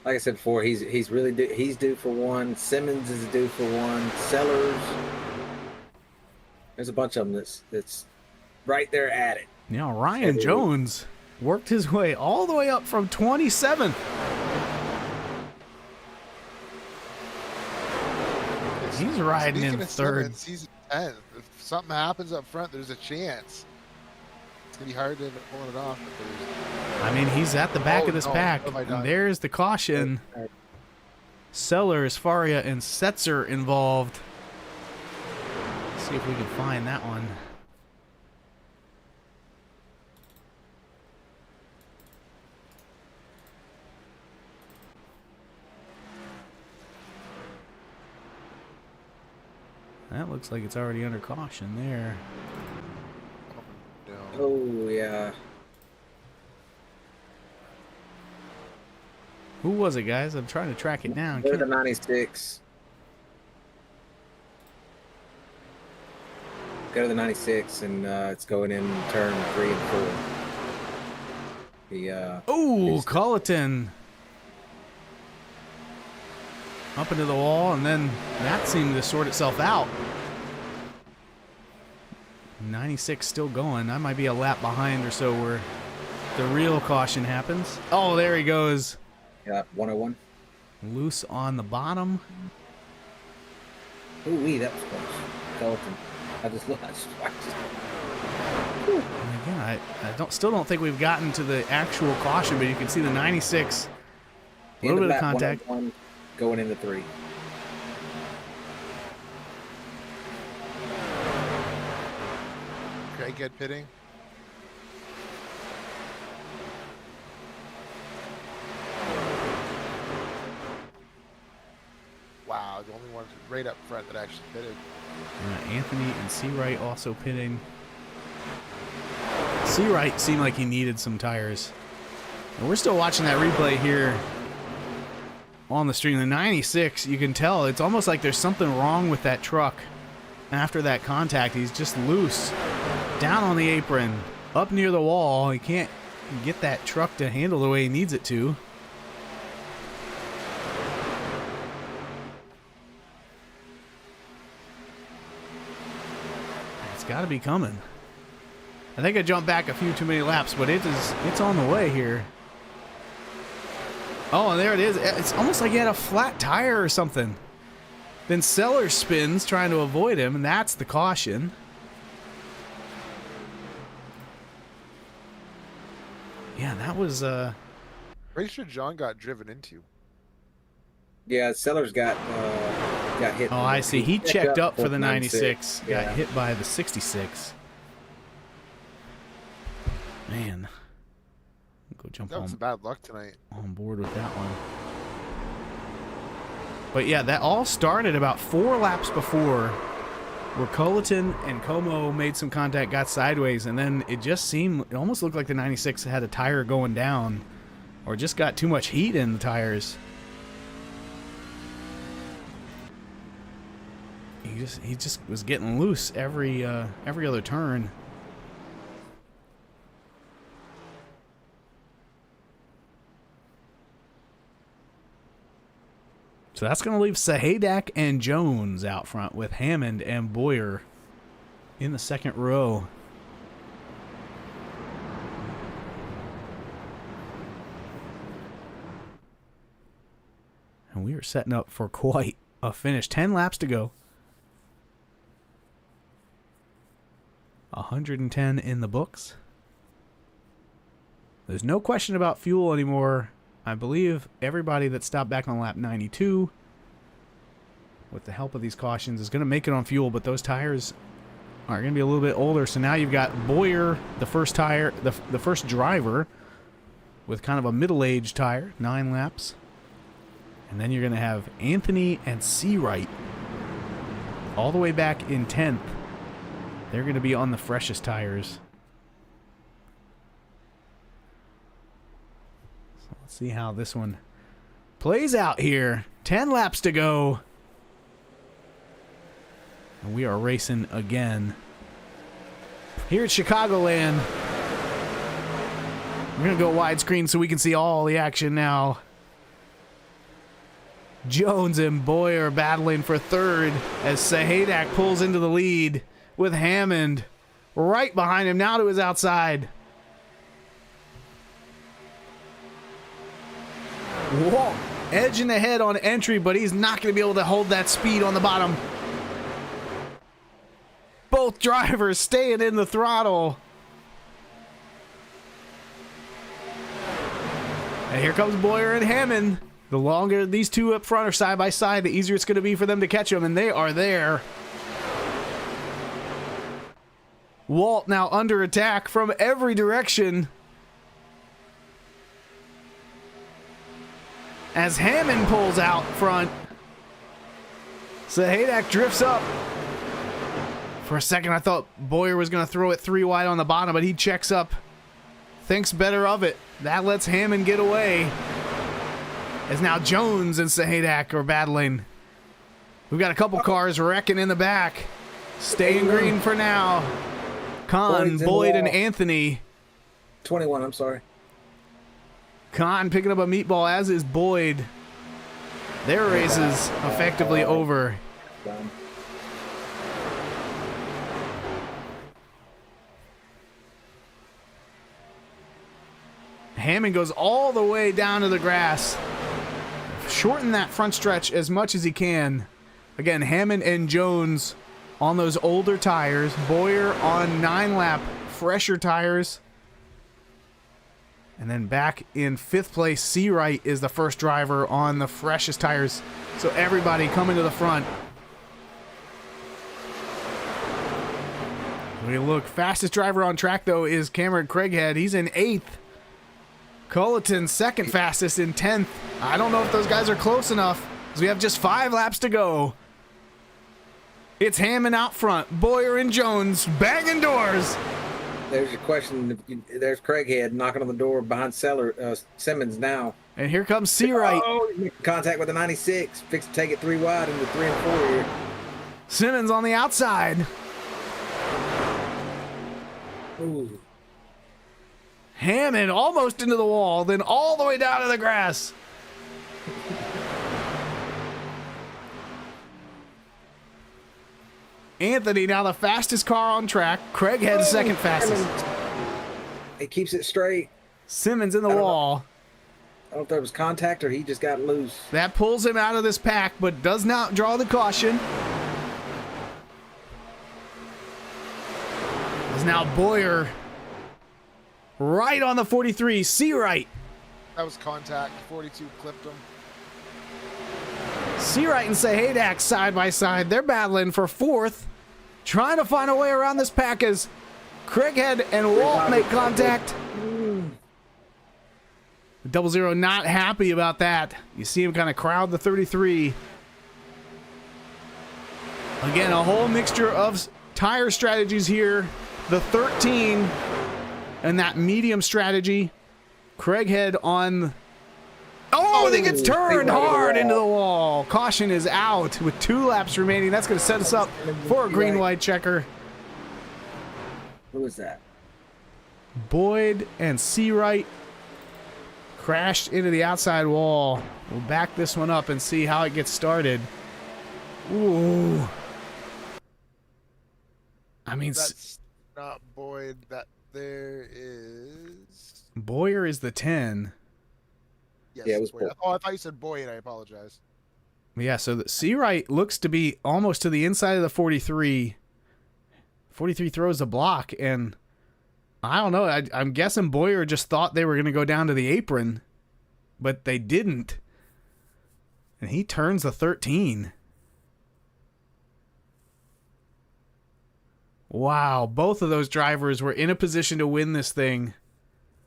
Like I said before, he's really due. He's due for one. Simmons is due for one. Sellers. There's a bunch of them that's right there at it. Now Ryan Jones worked his way all the way up from 27th. He's riding in 3rd. He's 10th. If something happens up front, there's a chance. It's going to be hard to end up pulling it off. I mean, he's at the back of this pack. And there's the caution. Sellers, Faria, and Setzer involved. Let's see if we can find that one. That looks like it's already under caution there. Oh, yeah. Who was it, guys? I'm trying to track it down. They're the 96. Go to the 96, and it's going in turn 3 and 4. Oh, Culleton. Up into the wall, and then that seemed to sort itself out. 96 still going. That might be a lap behind or so where the real caution happens. Oh, there he goes. Yeah, 101. Loose on the bottom. Ooh, that was close. Skeleton. I just watched. And again, I still don't think we've gotten to the actual caution, but you can see the 96. A little bit of contact. Going into 3. Okay, good pitting. Wow, the only ones right up front that actually pitted. Anthony and Seawright also pitting. Seawright seemed like he needed some tires. And we're still watching that replay here on the stream. The 96, you can tell it's almost like there's something wrong with that truck. After that contact, he's just loose. Down on the apron, up near the wall. He can't get that truck to handle the way he needs it to. It's got to be coming. I think I jumped back a few too many laps, but it's on the way here. Oh, and there it is. It's almost like he had a flat tire or something. Then Sellers spins trying to avoid him, and that's the caution. Yeah, that was Pretty sure John got driven into. Yeah, Sellers got hit. Oh, I see. He checked up for the 96. 96. Got hit by the 66. Man. Go jump That was on bad luck tonight. board with that one. But yeah, that all started about 4 laps before, where Culleton and Como made some contact, got sideways, and then it almost looked like the 96 had a tire going down, or just got too much heat in the tires. He just was getting loose every other turn. So that's going to leave Sahadak and Jones out front with Hammond and Boyer in the second row. And we are setting up for quite a finish. 10 laps to go. 110 in the books. There's no question about fuel anymore. I believe everybody that stopped back on lap 92, with the help of these cautions, is going to make it on fuel, but those tires are going to be a little bit older. So now you've got Boyer, the first tire, the first driver, with kind of a middle-aged tire, 9 laps. And then you're going to have Anthony and Seawright all the way back in 10th. They're going to be on the freshest tires. So let's see how this one plays out here. 10 laps to go. And we are racing again here at Chicagoland. We're going to go widescreen so we can see all the action now. Jones and Boyer battling for third as Sahadak pulls into the lead with Hammond right behind him, now to his outside. Whoa, edging ahead on entry, but he's not going to be able to hold that speed on the bottom. Both drivers staying in the throttle. And here comes Boyer and Hammond. The longer these two up front are side by side, the easier it's going to be for them to catch them, and they are there. Walt now under attack from every direction as Hammond pulls out front. Sahadak drifts up. For a second, I thought Boyer was going to throw it 3 wide on the bottom, but he checks up. Thinks better of it. That lets Hammond get away. As now Jones and Sahadak are battling. We've got a couple cars wrecking in the back. Staying green for now. Kahn, Boyd, and Anthony. 21, I'm sorry. Kahn picking up a meatball, as is Boyd. Their race is effectively over. Done. Hammond goes all the way down to the grass. Shorten that front stretch as much as he can. Again, Hammond and Jones on those older tires. Boyer on 9-lap fresher tires. And then back in 5th place, Seawright is the first driver on the freshest tires. So everybody coming to the front. We look, fastest driver on track, though, is Cameron Craighead. He's in 8th. Culleton, second fastest in 10th. I don't know if those guys are close enough, because we have just 5 laps to go. It's Hammond out front. Boyer and Jones banging doors. There's your question. There's Craighead knocking on the door behind Simmons now. And here comes Seawright. Oh, he's making contact with the 96. Fix to take it 3 wide into 3 and 4 here. Simmons on the outside. Ooh. Hammond almost into the wall, then all the way down to the grass. Anthony now the fastest car on track. Craighead second fastest. He keeps it straight. Simmons in the wall. I don't know if there was contact or he just got loose. That pulls him out of this pack, but does not draw the caution. Is now Boyer right on the 43. Seawright. That was contact. 42 clipped him. Seawright and Sahadak side by side. They're battling for 4th. Trying to find a way around this pack as Craighead and Walt make contact. 00 not happy about that. You see him kind of crowd the 33. Again, a whole mixture of tire strategies here. The 13 and that medium strategy. Craighead on... Oh, I think it's turned hard into the wall. Caution is out with 2 laps remaining. That's going to set us up for a green-white checker. Who was that? Boyd and Seawright crashed into the outside wall. We'll back this one up and see how it gets started. Ooh. I mean... That's not Boyd. That there is... Boyer is the 10. Yes, Yeah, it was Boyd. Oh, I thought you said Boyd. I apologize. Yeah, so the Seawright looks to be almost to the inside of the 43. 43 throws the block, and I don't know. I'm guessing Boyer just thought they were going to go down to the apron, but they didn't. And he turns the 13. Wow, both of those drivers were in a position to win this thing.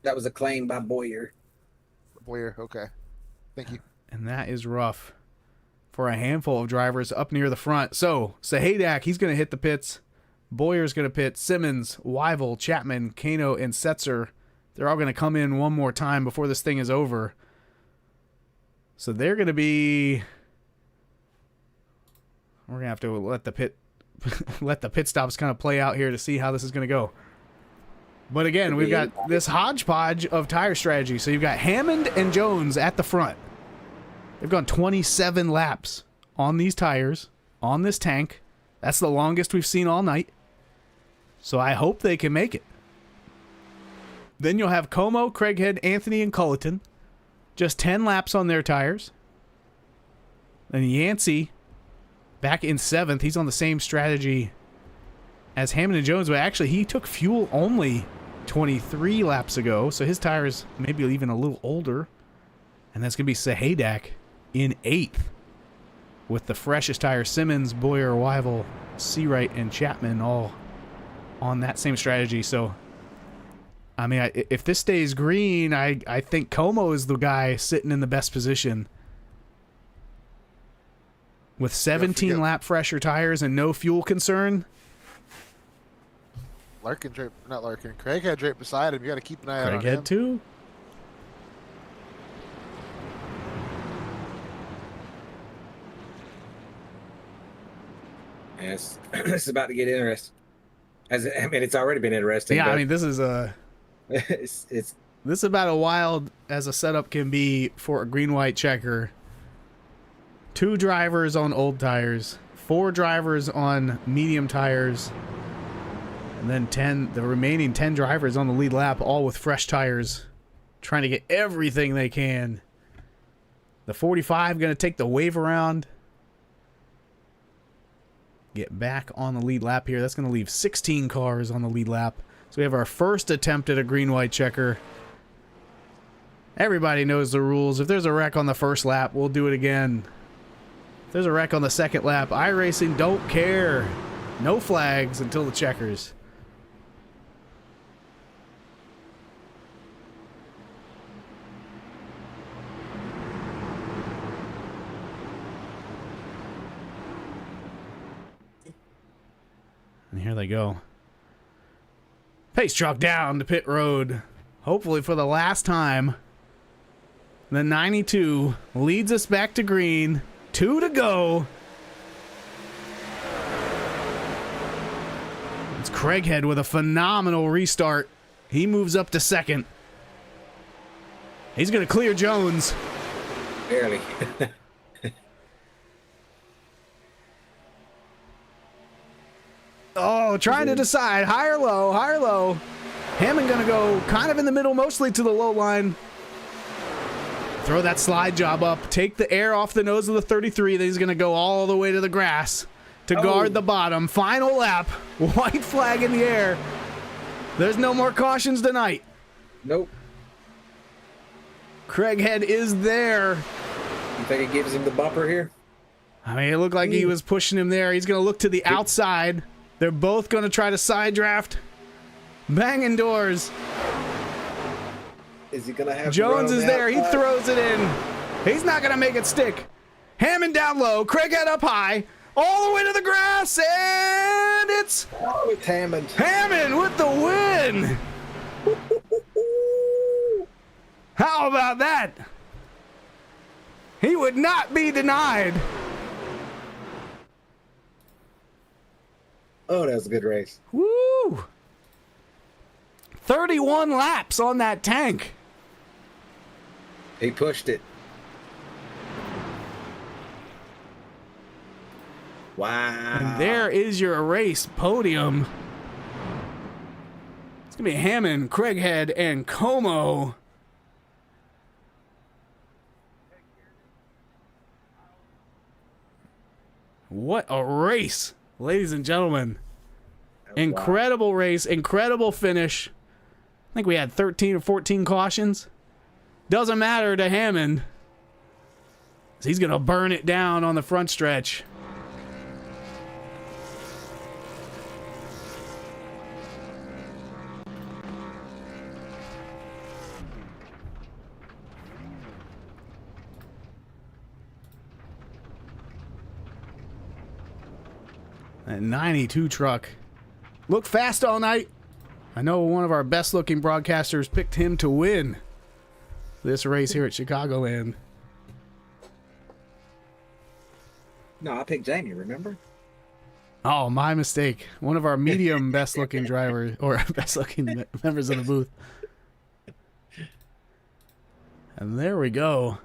That was a claim by Boyer. Boyer, okay. Thank you. And that is rough for a handful of drivers up near the front. So, Sahadak, he's going to hit the pits. Boyer's going to pit. Simmons, Wyval, Chapman, Kano, and Setzer. They're all going to come in one more time before this thing is over. So they're going to be... We're going to have to let the pit stops kind of play out here to see how this is going to go. But again, we've got this hodgepodge of tire strategy. So you've got Hammond and Jones at the front. They've gone 27 laps on these tires, on this tank. That's the longest we've seen all night. So I hope they can make it. Then you'll have Como, Craighead, Anthony, and Culleton. Just 10 laps on their tires. Then Yancey back in 7th. He's on the same strategy as Hammond and Jones, but actually he took fuel only 23 laps ago, so his tires maybe even a little older. And that's going to be Sahadak in 8th with the freshest tires. Simmons, Boyer, Wyval, Seawright, and Chapman all on that same strategy. So, I mean, if this stays green, I think Como is the guy sitting in the best position. With 17 lap fresher tires and no fuel concern. Craighead right beside him. You got to keep an eye out on him. Craighead too. Yes, this is about to get interesting. It's already been interesting. Yeah, I mean, this is it's this is about as wild as a setup can be for a green-white checker. 2 drivers on old tires, 4 drivers on medium tires, and then the remaining 10 drivers on the lead lap, all with fresh tires, trying to get everything they can. The 45 going to take the wave around. Get back on the lead lap here. That's going to leave 16 cars on the lead lap. So we have our first attempt at a green-white checker. Everybody knows the rules. If there's a wreck on the first lap, we'll do it again. If there's a wreck on the second lap, iRacing don't care. No flags until the checkers. And here they go. Pace truck down to pit road. Hopefully for the last time. The 92 leads us back to green. 2 to go. It's Craighead with a phenomenal restart. He moves up to second. He's going to clear Jones. Barely. Oh, trying to decide. High or low, high or low. Hammond going to go kind of in the middle, mostly to the low line. Throw that slide job up. Take the air off the nose of the 33. Then he's going to go all the way to the grass to guard the bottom. Final lap. White flag in the air. There's no more cautions tonight. Nope. Craighead is there. You think it gives him the bumper here? I mean, it looked like he was pushing him there. He's going to look to the outside. They're both going to try to side draft. Banging doors. Is he going to have Jones to run on is the there. He outside? throws it in. He's not going to make it stick. Hammond down low. Craighead up high. All the way to the grass. And it's Oh, it's Hammond. Hammond with the win. How about that? He would not be denied. Oh, that was a good race. Woo! 31 laps on that tank. He pushed it. Wow. And there is your race podium. It's going to be Hammond, Craighead, and Como. What a race, ladies and gentlemen. Incredible race, incredible finish. I think we had 13 or 14 cautions. Doesn't matter to Hammond. He's going to burn it down on the front stretch. That 92 truck looked fast all night. I know one of our best looking broadcasters picked him to win this race here at Chicagoland. No, I picked Jamie, remember? Oh, my mistake. One of our medium best looking drivers, or best looking members of the booth. And there we go.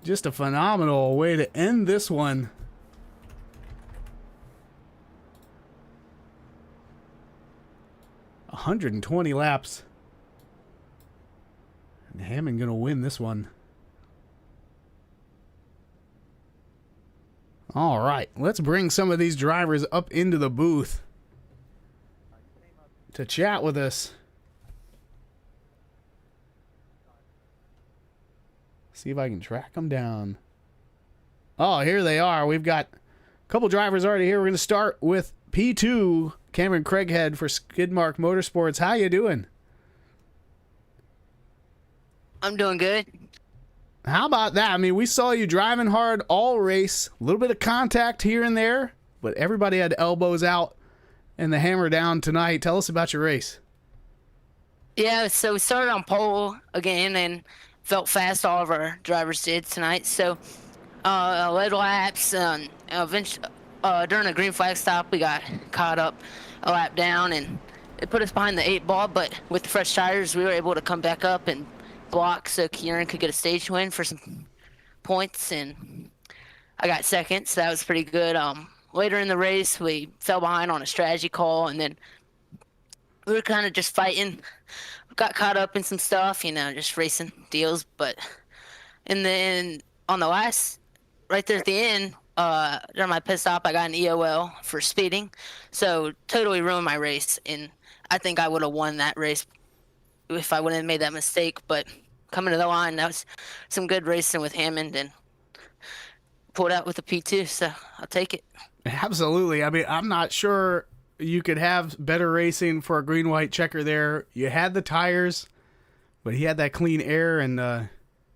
Just a phenomenal way to end this one. $120 laps. And Hammond gonna win this one. All right, let's bring some of these drivers up into the booth to chat with us. See if I can track them down. Oh, here they are. We've got a couple drivers already here. We're going to start with P2, Cameron Craighead for Skidmark Motorsports. How you doing? I'm doing good. How about that? I mean, we saw you driving hard all race. A little bit of contact here and there, but everybody had elbows out and the hammer down tonight. Tell us about your race. Yeah, so we started on pole again and felt fast. All of our drivers did tonight. So led laps. Eventually, during a green flag stop, we got caught up a lap down, and it put us behind the 8 ball. But with the fresh tires, we were able to come back up and block so Kieran could get a stage win for some points, and I got second, so that was pretty good. Later in the race, we fell behind on a strategy call, and then we were kind of just fighting got caught up in some stuff, just racing deals. But and then on the last, right there at the end, during my pit stop, I got an EOL for speeding, so totally ruined my race. And I think I would have won that race if I wouldn't have made that mistake. But coming to the line, that was some good racing with Hammond and pulled out with a P2, so I'll take it. Absolutely. I mean, I'm not sure you could have better racing for a green-white checker there. You had the tires, but he had that clean air, and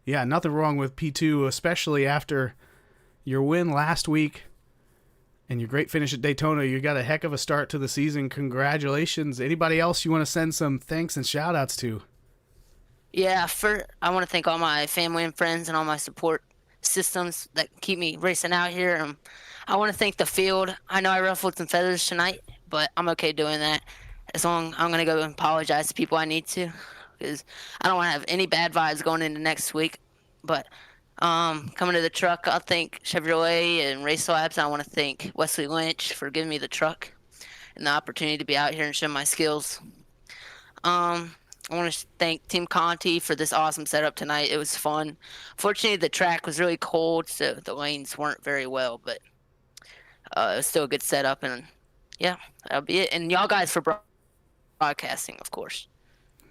yeah, nothing wrong with P2, especially after your win last week and your great finish at Daytona. You got a heck of a start to the season. Congratulations. Anybody else you want to send some thanks and shout-outs to? Yeah, I want to thank all my family and friends and all my support systems that keep me racing out here. I want to thank the field. I know I ruffled some feathers tonight, but I'm okay doing that. I'm going to go and apologize to people I need to, because I don't want to have any bad vibes going into next week. But coming to the truck, I'll thank Chevrolet and Race Labs. I want to thank Wesley Lynch for giving me the truck and the opportunity to be out here and show my skills. I want to thank Team Conti for this awesome setup tonight. It was fun. Fortunately, the track was really cold, so the lanes weren't very well, but it was still a good setup. And yeah, that'll be it. And y'all guys for broadcasting, of course.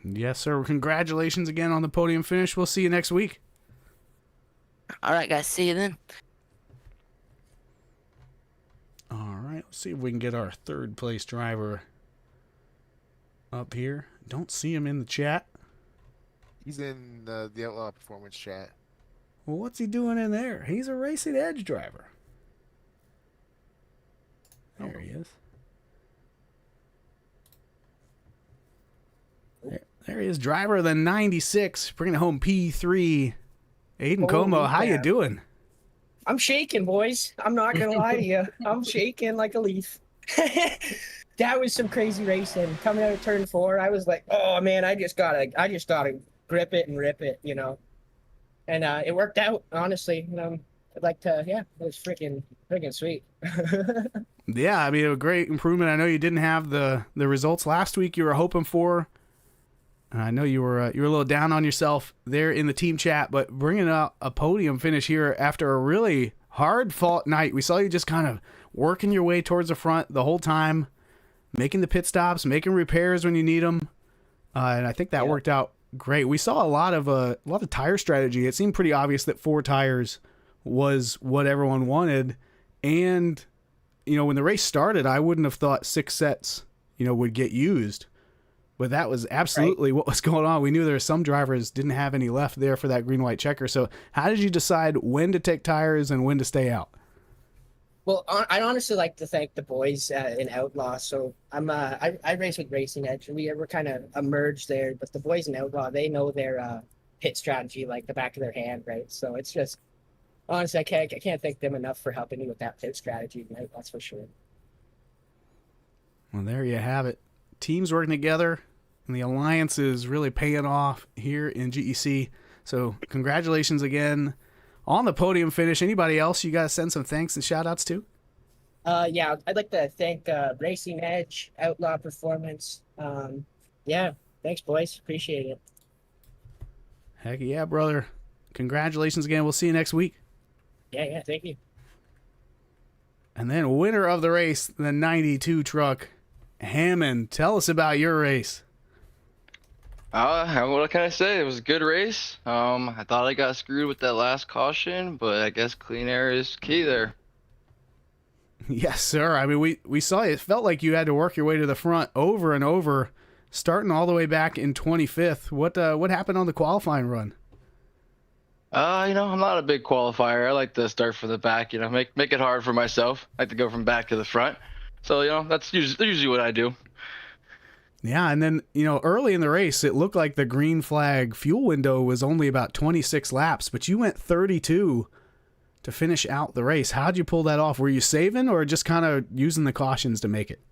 Yes, sir. Congratulations again on the podium finish. We'll see you next week. All right, guys. See you then. All right. Let's see if we can get our third place driver up here. Don't see him in the chat. He's in the Outlaw Performance chat. Well, what's he doing in there? He's a Racing Edge driver. There he is. There he is, driver of the 96, bringing home P3. Aiden Como, how you doing? I'm shaking, boys. I'm not gonna lie to you. I'm shaking like a leaf. That was some crazy racing. Coming out of turn 4, I was like, oh man, I just gotta grip it and rip it, And it worked out, honestly. I'd like to, it was freaking sweet. Yeah, I mean, a great improvement. I know you didn't have the results last week you were hoping for. I know you were a little down on yourself there in the team chat, but bringing out a podium finish here after a really hard-fought night. We saw you just kind of working your way towards the front the whole time, making the pit stops, making repairs when you need them, and I think that worked out great. We saw a lot of tire strategy. It seemed pretty obvious that 4 tires was what everyone wanted, and when the race started, I wouldn't have thought 6 sets would get used. But that was absolutely what was going on. We knew there were some drivers didn't have any left there for that green-white checker. So how did you decide when to take tires and when to stay out? Well, I'd honestly like to thank the boys in Outlaw. So I race with Racing Edge. We're kind of a merge there, but the boys in Outlaw, they know their pit strategy like the back of their hand, right? So it's just, honestly, I can't thank them enough for helping me with that pit strategy tonight. That's for sure. Well, there you have it. Teams working together, and the alliance is really paying off here in GEC. So congratulations again on the podium finish. Anybody else you got to send some thanks and shout outs to? Yeah, I'd like to thank Racing Edge, Outlaw Performance. Thanks, boys. Appreciate it. Heck yeah, brother. Congratulations again. We'll see you next week. Yeah, thank you. And then winner of the race, the 92 truck, Hammond. Tell us about your race. What can I say? It was a good race. I thought I got screwed with that last caution, but I guess clean air is key there. Yes, sir. I mean, we saw it. It felt like you had to work your way to the front over and over, starting all the way back in 25th. What happened on the qualifying run? I'm not a big qualifier. I like to start from the back, make it hard for myself. I like to go from back to the front. So, that's usually what I do. Yeah, and then, early in the race, it looked like the green flag fuel window was only about 26 laps, but you went 32 to finish out the race. How'd you pull that off? Were you saving or just kind of using the cautions to make it?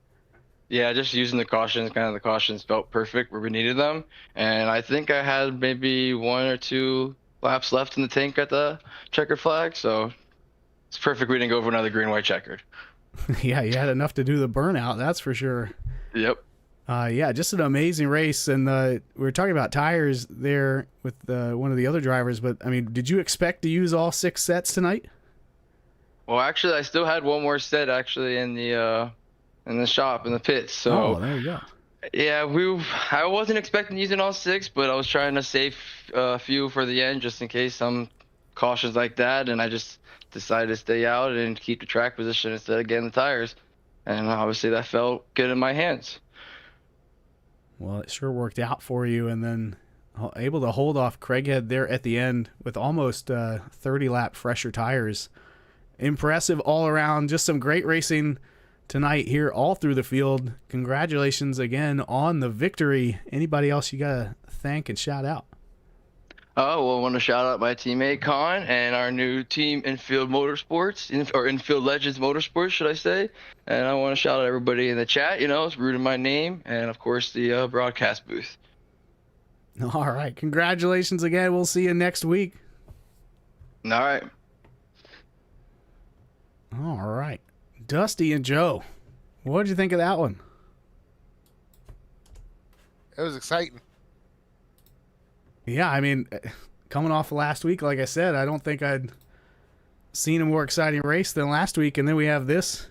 Yeah, just using the cautions. Kind of the cautions felt perfect where we needed them. And I think I had maybe 1 or 2 laps left in the tank at the checker flag, so it's perfect we didn't go for another green-white checkered. Yeah, you had enough to do the burnout, that's for sure. Yep. Yeah, just an amazing race. And we were talking about tires there with one of the other drivers, but I mean, did you expect to use all 6 sets tonight? Well, actually, I still had one more set actually in the shop in the pits. So there you go. yeah, I wasn't expecting using all 6, but I was trying to save a few for the end just in case some cautions like that, and I just decided to stay out and keep the track position instead of getting the tires. And obviously that felt good in my hands. Well, it sure worked out for you, and then able to hold off Craighead there at the end with almost 30-lap fresher tires. Impressive all around. Just some great racing tonight here all through the field. Congratulations again on the victory. Anybody else you got to thank and shout out? Oh, well, I want to shout out my teammate Con and our new team Infield Motorsports, or Infield Legends Motorsports, should I say. And I want to shout out everybody in the chat, it's rooting my name, and of course the broadcast booth. All right. Congratulations again. We'll see you next week. All right. All right. Dusty and Joe, what did you think of that one? It was exciting. Yeah, I mean, coming off last week, like I said, I don't think I'd seen a more exciting race than last week. And then we have this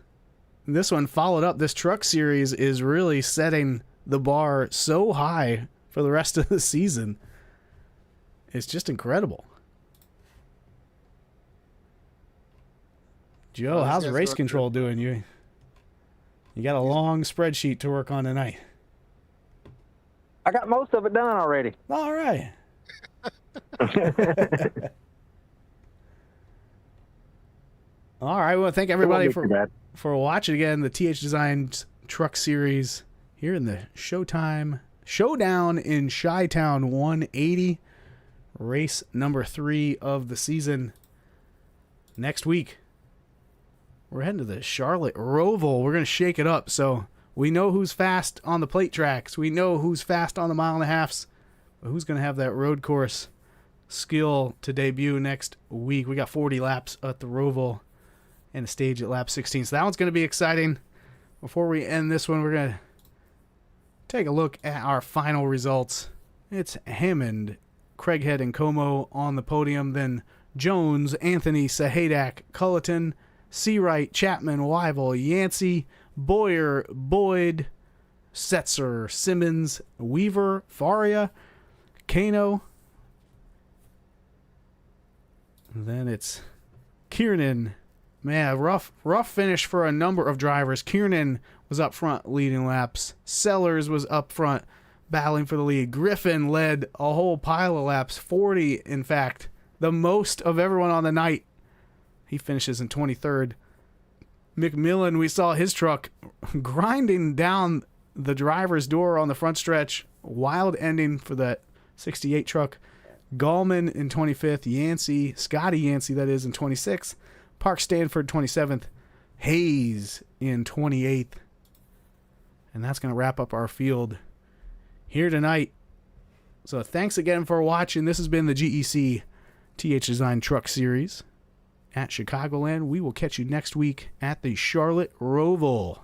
one followed up. This truck series is really setting the bar so high for the rest of the season. It's just incredible. Joe, how's race control doing? You got a long spreadsheet to work on tonight. I got most of it done already. All right. All right. Well, thank everybody for watching again the THDesigns Truck Series here in the Showdown in Chitown 180, race number 3 of the season. Next week, we're heading to the Charlotte Roval. We're going to shake it up. So we know who's fast on the plate tracks. We know who's fast on the 1.5 miles. But who's going to have that road course skill to debut next week? We got 40 laps at the Roval and a stage at lap 16. So that one's going to be exciting. Before we end this one, we're going to take a look at our final results. It's Hammond, Craighead, and Como on the podium. Then Jones, Anthony, Sahadak, Culleton, Seawright, Chapman, Wyval, Yancey, Boyer, Boyd, Setzer, Simmons, Weaver, Faria, Kano. And then it's Kiernan. Man, rough finish for a number of drivers. Kiernan was up front leading laps. Sellers was up front battling for the lead. Griffin led a whole pile of laps, 40 in fact, the most of everyone on the night. He finishes in 23rd. McMillan, we saw his truck grinding down the driver's door on the front stretch. Wild ending for that 68 truck. Gallman in 25th. Yancey, Scotty Yancey, that is, in 26th. Park Stanford, 27th. Hayes in 28th. And that's going to wrap up our field here tonight. So thanks again for watching. This has been the GEC THDesign Truck Series at Chicagoland. We will catch you next week at the Charlotte Roval.